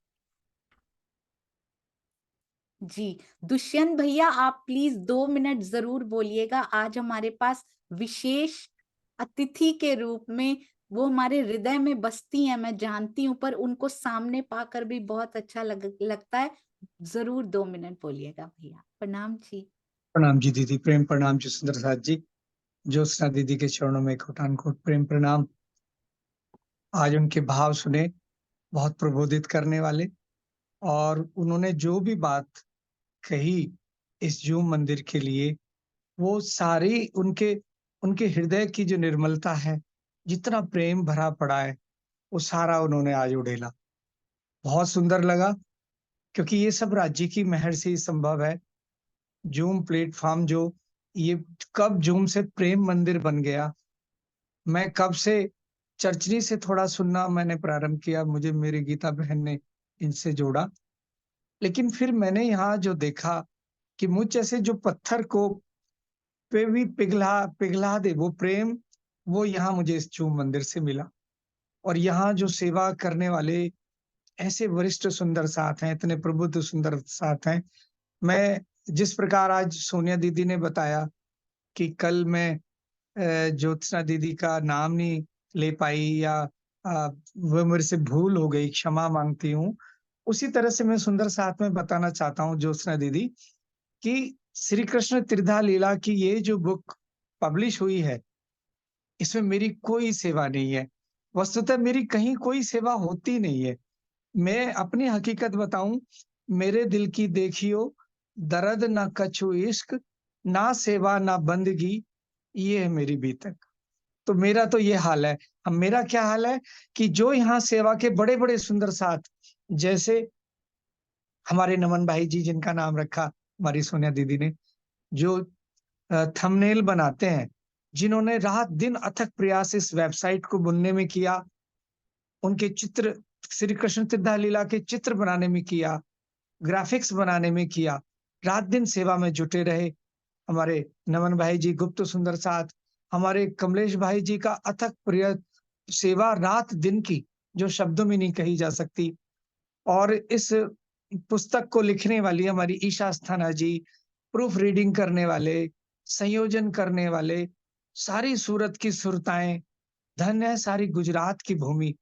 जी, दुष्यंत भैया आप प्लीज 2 मिनट जरूर बोलिएगा। आज हमारे पास विशेष अतिथि के रूप में वो हमारे हृदय में बसती हैं, मैं जानती हूँ, पर उनको सामने पाकर भी बहुत अच्छा लगता है। जरूर 2 मिनट बोलिएगा भैया। प्रणाम जी। प्रणाम जी दीदी, प्रेम प्रणाम जी सुंदर साथ जी। ज्योत्सना दीदी के चरणों में कोटान कोट प्रेम प्रणाम। आज उनके भाव सुने, बहुत प्रबोधित करने वाले, और उन्होंने जो भी बात कही इस जूम मंदिर के लिए, वो सारी उनके उनके हृदय की जो निर्मलता है, जितना प्रेम भरा पड़ा है, वो सारा उन्होंने आज उड़ेला। बहुत सुंदर लगा, क्योंकि ये सब राज्य की मेहर से ही संभव है। जूम प्लेटफॉर्म जो ये कब जूम से प्रेम मंदिर बन गया, मैं कब से चर्चनी से थोड़ा सुनना मैंने प्रारंभ किया, मुझे मेरी गीता बहन ने इनसे जोड़ा, लेकिन फिर मैंने यहाँ जो देखा कि मुझ जैसे जो पत्थर को पे भी पिघला पिघला दे वो प्रेम, वो यहाँ मुझे इस जूम मंदिर से मिला। और यहाँ जो सेवा करने वाले ऐसे वरिष्ठ सुंदर साथ हैं, इतने प्रबुद्ध सुंदर साथ हैं। मैं जिस प्रकार आज सोनिया दीदी ने बताया कि कल मैं ज्योत्सना दीदी का नाम नहीं ले पाई, या वो मेरे से भूल हो गई, क्षमा मांगती हूँ। उसी तरह से मैं सुंदर साथ में बताना चाहता हूँ ज्योत्सना दीदी कि श्री कृष्ण त्रिधा लीला की ये जो बुक पब्लिश हुई है, इसमें मेरी कोई सेवा नहीं है। वस्तुतः मेरी कहीं कोई सेवा होती नहीं है। मैं अपनी हकीकत बताऊं, मेरे दिल की देखियो, दर्द ना कछु इश्क, ना सेवा ना बंदगी, ये है मेरी बीतक। तो मेरा तो ये हाल है। अब मेरा क्या हाल है कि जो यहाँ सेवा के बड़े बड़े सुंदर साथ, जैसे हमारे नमन भाई जी, जिनका नाम रखा हमारी सोनिया दीदी ने, जो थंबनेल बनाते हैं, जिन्होंने रात दिन अथक प्रयास इस वेबसाइट को बुनने में किया, उनके चित्र, श्री कृष्ण त्रिधा लीला के चित्र बनाने में किया, ग्राफिक्स बनाने में किया, रात दिन सेवा में जुटे रहे। हमारे नमन भाई जी गुप्त सुंदर साथ, हमारे कमलेश भाई जी का अथक प्रिय सेवा रात दिन की, जो शब्दों में नहीं कही जा सकती। और इस पुस्तक को लिखने वाली हमारी ईशा अस्थाना जी, प्रूफ रीडिंग करने वाले, संयोजन करने वाले, सारी सूरत की सुरताएं, धन्य है सारी गुजरात की भूमि।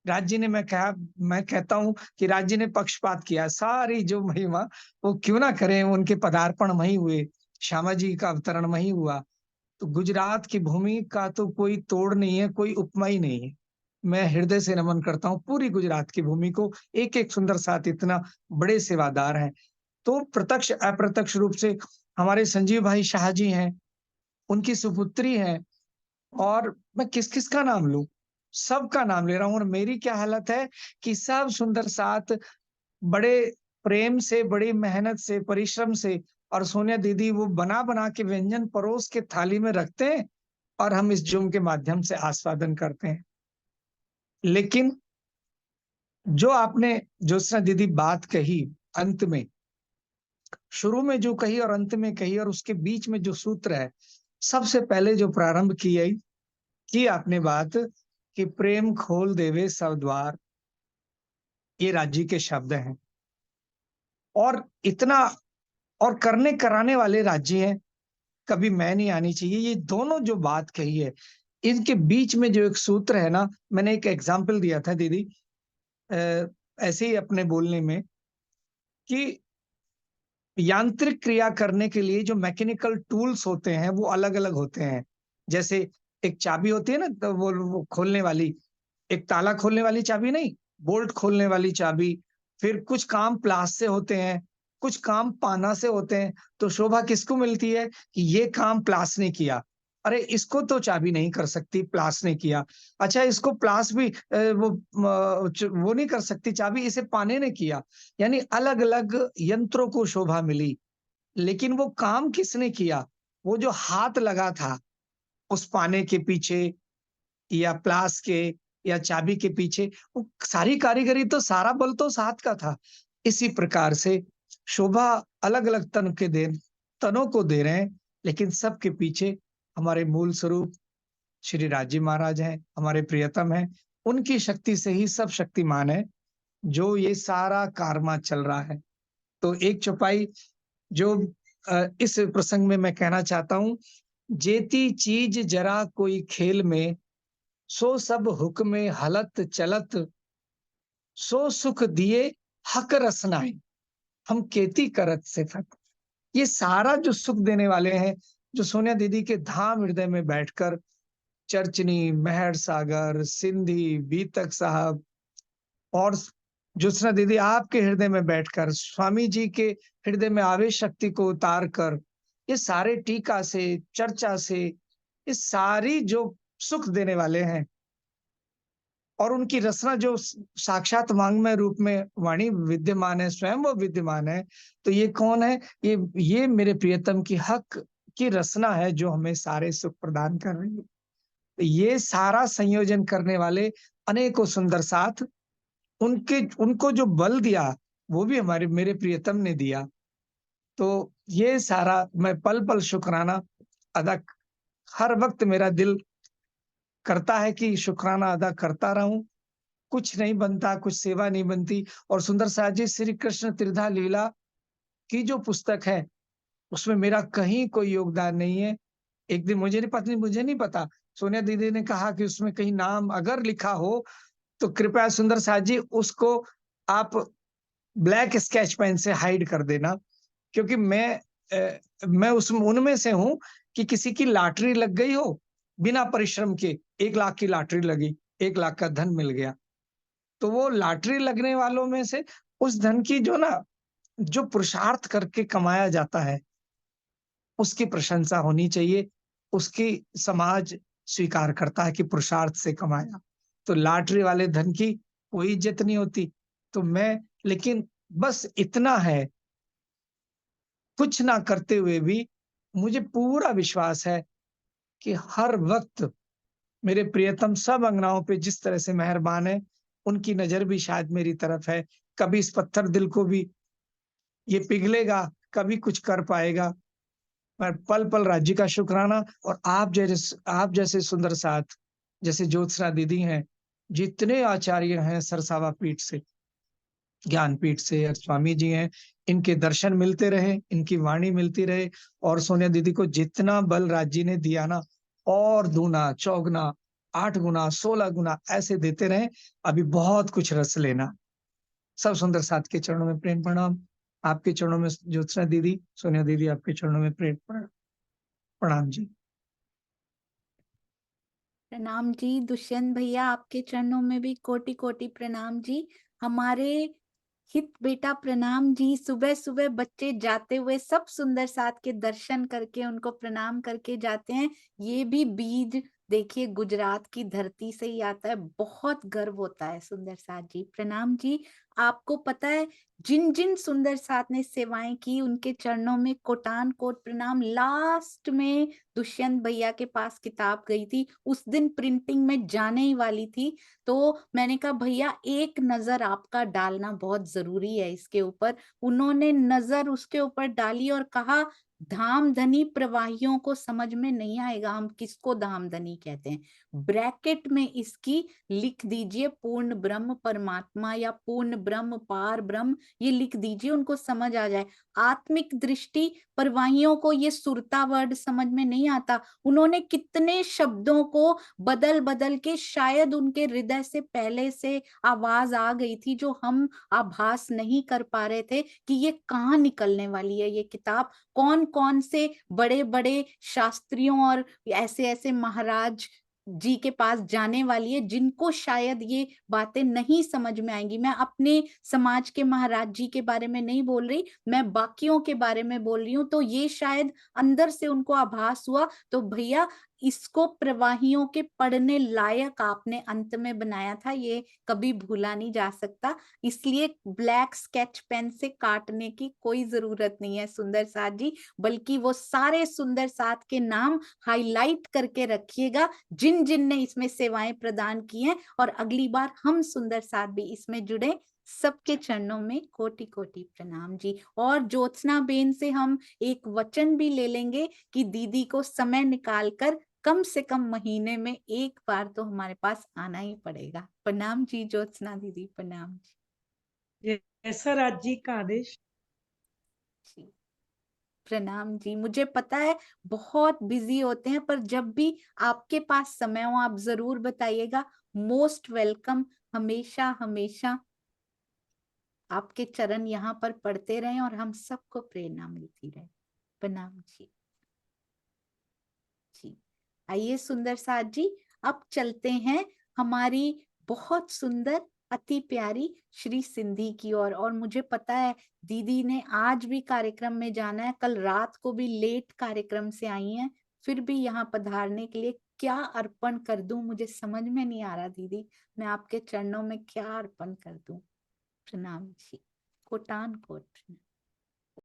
राज जी ने मैं कहता हूँ कि राज जी ने पक्षपात किया। सारी जो महिमा वो क्यों ना करें, उनके पदार्पण वहीं हुए, श्यामा जी का अवतरण वहीं हुआ। तो गुजरात की भूमि का तो कोई तोड़ नहीं है, कोई उपमा ही नहीं है। मैं हृदय से नमन करता हूँ पूरी गुजरात की भूमि को। एक-एक सुंदर साथ इतना बड़े सेवादार हैं। तो प्रत्यक्ष अप्रत्यक्ष रूप से हमारे संजीव भाई शाह जी हैं, उनकी सुपुत्री हैं। और मैं किस-किस का नाम लूँ? सबका नाम ले रहा हूँ। और मेरी क्या हालत है कि सब सुंदर साथ बड़े प्रेम से, बड़ी मेहनत से, परिश्रम से, और सोनिया दीदी वो बना-बना के व्यंजन परोस के थाली में रखते हैं और हम इस ज़ूम के माध्यम से आस्वादन करते हैं। लेकिन जो आपने ज्योत्सना दीदी बात कही अंत में, शुरू में जो कही और अंत में कही, और उसके बीच में जो सूत्र है, सबसे पहले जो प्रारंभ की आपने बात कि प्रेम खोल देवे सब द्वार, ये राजी के शब्द हैं। और इतना, और करने कराने वाले राज्य हैं, कभी मैं नहीं आनी चाहिए, ये दोनों जो बात कही है, इनके बीच में जो एक सूत्र है ना, मैंने एक एग्जाम्पल दिया था दीदी ऐसे ही अपने बोलने में, कि यांत्रिक क्रिया करने के लिए जो मैकेनिकल टूल्स होते हैं वो अलग-अलग होते हैं। जैसे एक चाबी होती है ना, तो वो खोलने वाली, एक ताला खोलने वाली चाबी नहीं, बोल्ट खोलने वाली चाबी। फिर कुछ काम प्लास से होते हैं, कुछ काम पाना से होते हैं। तो शोभा किसको मिलती है कि ये काम प्लास ने किया। अरे इसको तो चाबी नहीं कर सकती, प्लास ने किया। अच्छा इसको प्लास भी वो नहीं कर सकती चाबी, इसे पाने ने किया। यानी अलग-अलग यंत्रों को शोभा मिली। लेकिन वो काम किसने किया? वो जो हाथ लगा था उस पाने के पीछे, या प्लास के, या चाबी के पीछे, वो सारी कारीगरी तो, सारा बल तो उस हाथ का था। इसी प्रकार से शोभा अलग-अलग तनों को दे रहे हैं, लेकिन सबके पीछे हमारे मूल स्वरूप श्री राज जी महाराज हैं, हमारे प्रियतम हैं। उनकी शक्ति से ही सब शक्तिमान है, जो ये सारा कारनामा चल रहा है। तो एक चौपाई जो इस प्रसंग में मैं कहना चाहता हूँ, जेती चीज जरा कोई खेल में, सो सब हुक्मे हलत चलत, सो सुख दिए हक रसनाई, हम खेती करत सिफत। ये सारा जो सुख देने वाले हैं, जो सोनिया दीदी के धाम हृदय में बैठकर चरचनी, मेहर सागर, सिंधी, बीतक साहब, और ज्योत्सना दीदी आपके हृदय में बैठकर स्वामी जी के हृदय में आवेश शक्ति को उतार कर, ये सारे टीका से, चर्चा से, ये सारी जो सुख देने वाले हैं, और उनकी रचना जो साक्षात वांग्मय रूप में वाणी विद्यमान है, स्वयं वो विद्यमान है। तो ये कौन है? ये मेरे प्रियतम की हक की रचना है, जो हमें सारे सुख प्रदान कर रही है। तो ये सारा संयोजन करने वाले अनेकों सुंदर साथ, उनको जो बल दिया, वो भी हमारे मेरे प्रियतम ने दिया। तो ये सारा मैं पल-पल शुक्राना अदा, हर वक़्त मेरा दिल करता है कि शुक्राना अदा करता रहूं। कुछ नहीं बनता, कुछ सेवा नहीं बनती। और सुंदर साथ जी श्री कृष्ण त्रिधा लीला की जो पुस्तक है, उसमें मेरा कहीं कोई योगदान नहीं है। एक दिन मुझे नहीं पता, सोनिया दीदी ने कहा कि उसमें कहीं नाम अगर लिखा हो, तो कृपया सुंदर साथ जी उसको आप ब्लैक स्केच पेन से हाइड कर देना। क्योंकि मैं उनमें से हूँ कि किसी की लॉटरी लग गई हो, बिना परिश्रम के 1 लाख की लॉटरी लगी, 1 लाख का धन मिल गया। तो वो लॉटरी लगने वालों में से उस धन की जो पुरुषार्थ करके कमाया जाता है, उसकी प्रशंसा होनी चाहिए। उसकी समाज स्वीकार करता है कि पुरुषार्थ से कमाया। तो लॉटरी वाले धन की कोई इज्जत नहीं होती। तो लेकिन बस इतना है, कुछ ना करते हुए भी मुझे पूरा विश्वास है कि हर वक़्त मेरे प्रियतम सब अंगनाओं पे जिस तरह से मेहरबान है, उनकी नज़र भी शायद मेरी तरफ है। कभी इस पत्थर दिल को भी ये पिघलेगा कभी कुछ कर पाएगा। पर पल पल राज्य का शुक्राना। और आप जैसे सुंदर साथ, जैसे ज्योत्सना दीदी हैं, जितने आचार्य हैं सरसावा पीठ से, ज्ञानपीठ से, और स्वामी जी हैं, इनके दर्शन मिलते रहे, इनकी वाणी मिलती रहे। और सोनिया दीदी को जितना बल राज जी ने दिया ना, और दूना चौगुना 8 गुना 16 गुना ऐसे देते रहे। अभी बहुत कुछ रस लेना। सब सुंदर साथ के चरणों में प्रेम प्रणाम। आपके चरणों में ज्योत्सना दीदी, सोनिया दीदी, आपके चरणों में प्रेम प्रणाम जी। प्रणाम जी। दुष्यंत भैया, आपके चरणों में भी कोटि कोटि प्रणाम जी। हमारे हित बेटा प्रणाम जी। सुबह सुबह बच्चे जाते हुए सब सुंदर साथ के दर्शन करके उनको प्रणाम करके जाते हैं। ये भी बीज देखिए गुजरात की धरती से ही आता है। बहुत गर्व होता है सुंदर साथ जी। प्रणाम जी। आपको पता है जिन जिन सुंदर साथ ने सेवाएं की उनके चरणों में कोटान कोट प्रणाम। लास्ट में दुष्यंत भैया के पास किताब गई थी, उस दिन प्रिंटिंग में जाने ही वाली थी, तो मैंने कहा भैया एक नजर आपका डालना बहुत जरूरी है इसके ऊपर। उन्होंने नजर उसके ऊपर डाली और कहा धाम धनी प्रवाहियों को समझ में नहीं आएगा हम किसको धाम धनी कहते हैं। ब्रैकेट में इसकी लिख दीजिए पूर्ण ब्रह्म परमात्मा या पूर्ण ब्रह्म पार ब्रह्म, ये लिख दीजिए, उनको समझ आ जाए। आत्मिक दृष्टि परवाहियों को ये सुरता वर्ड समझ में नहीं आता। उन्होंने कितने शब्दों को बदल बदल के, शायद उनके हृदय से पहले से आवाज आ गई थी जो हम आभास नहीं कर पा रहे थे कि ये कहाँ निकलने वाली है ये किताब। कौन कौन से बड़े बड़े शास्त्रियों और ऐसे ऐसे महाराज जी के पास जाने वाली है जिनको शायद ये बातें नहीं समझ में आएंगी। मैं अपने समाज के महाराज जी के बारे में नहीं बोल रही, मैं बाकियों के बारे में बोल रही हूँ। तो ये शायद अंदर से उनको आभास हुआ। तो भैया इसको प्रवाहियों के पढ़ने लायक आपने अंत में बनाया था, ये कभी भूला नहीं जा सकता। इसलिए ब्लैक स्केच पेन से काटने की कोई जरूरत नहीं है सुंदर साथ जी, बल्कि वो सारे सुंदर साथ के नाम हाईलाइट करके रखिएगा जिन जिन ने इसमें सेवाएं प्रदान की हैं। और अगली बार हम सुंदर साथ भी इसमें जुड़े। सबके चरणों में कोटि कोटि प्रणाम जी। और ज्योत्सना बेन से हम एक वचन भी ले लेंगे कि दीदी को समय निकालकर कम से कम महीने में एक बार तो हमारे पास आना ही पड़ेगा। प्रणाम जी ज्योत्सना दीदी, प्रणाम जी। जैसा राज जी का आदेश। जी प्रणाम जी। मुझे पता है बहुत बिजी होते हैं, पर जब भी आपके पास समय हो आप जरूर बताइएगा। Most welcome. हमेशा हमेशा आपके चरण यहाँ पर पढ़ते रहें और हम सबको प्रेरणा मिलती रहे। प्रणाम जी। जी आइए सुंदर साथ जी, अब चलते हैं हमारी बहुत सुंदर अति प्यारी श्री सिंधी की ओर। और मुझे पता है दीदी ने आज भी कार्यक्रम में जाना है, कल रात को भी लेट कार्यक्रम से आई हैं, फिर भी यहाँ पधारने के लिए क्या अर्पण कर दूं मुझे समझ में नहीं आ रहा। दीदी मैं आपके चरणों में क्या अर्पण कर दूं। प्रणाम जी। कोटान कोट।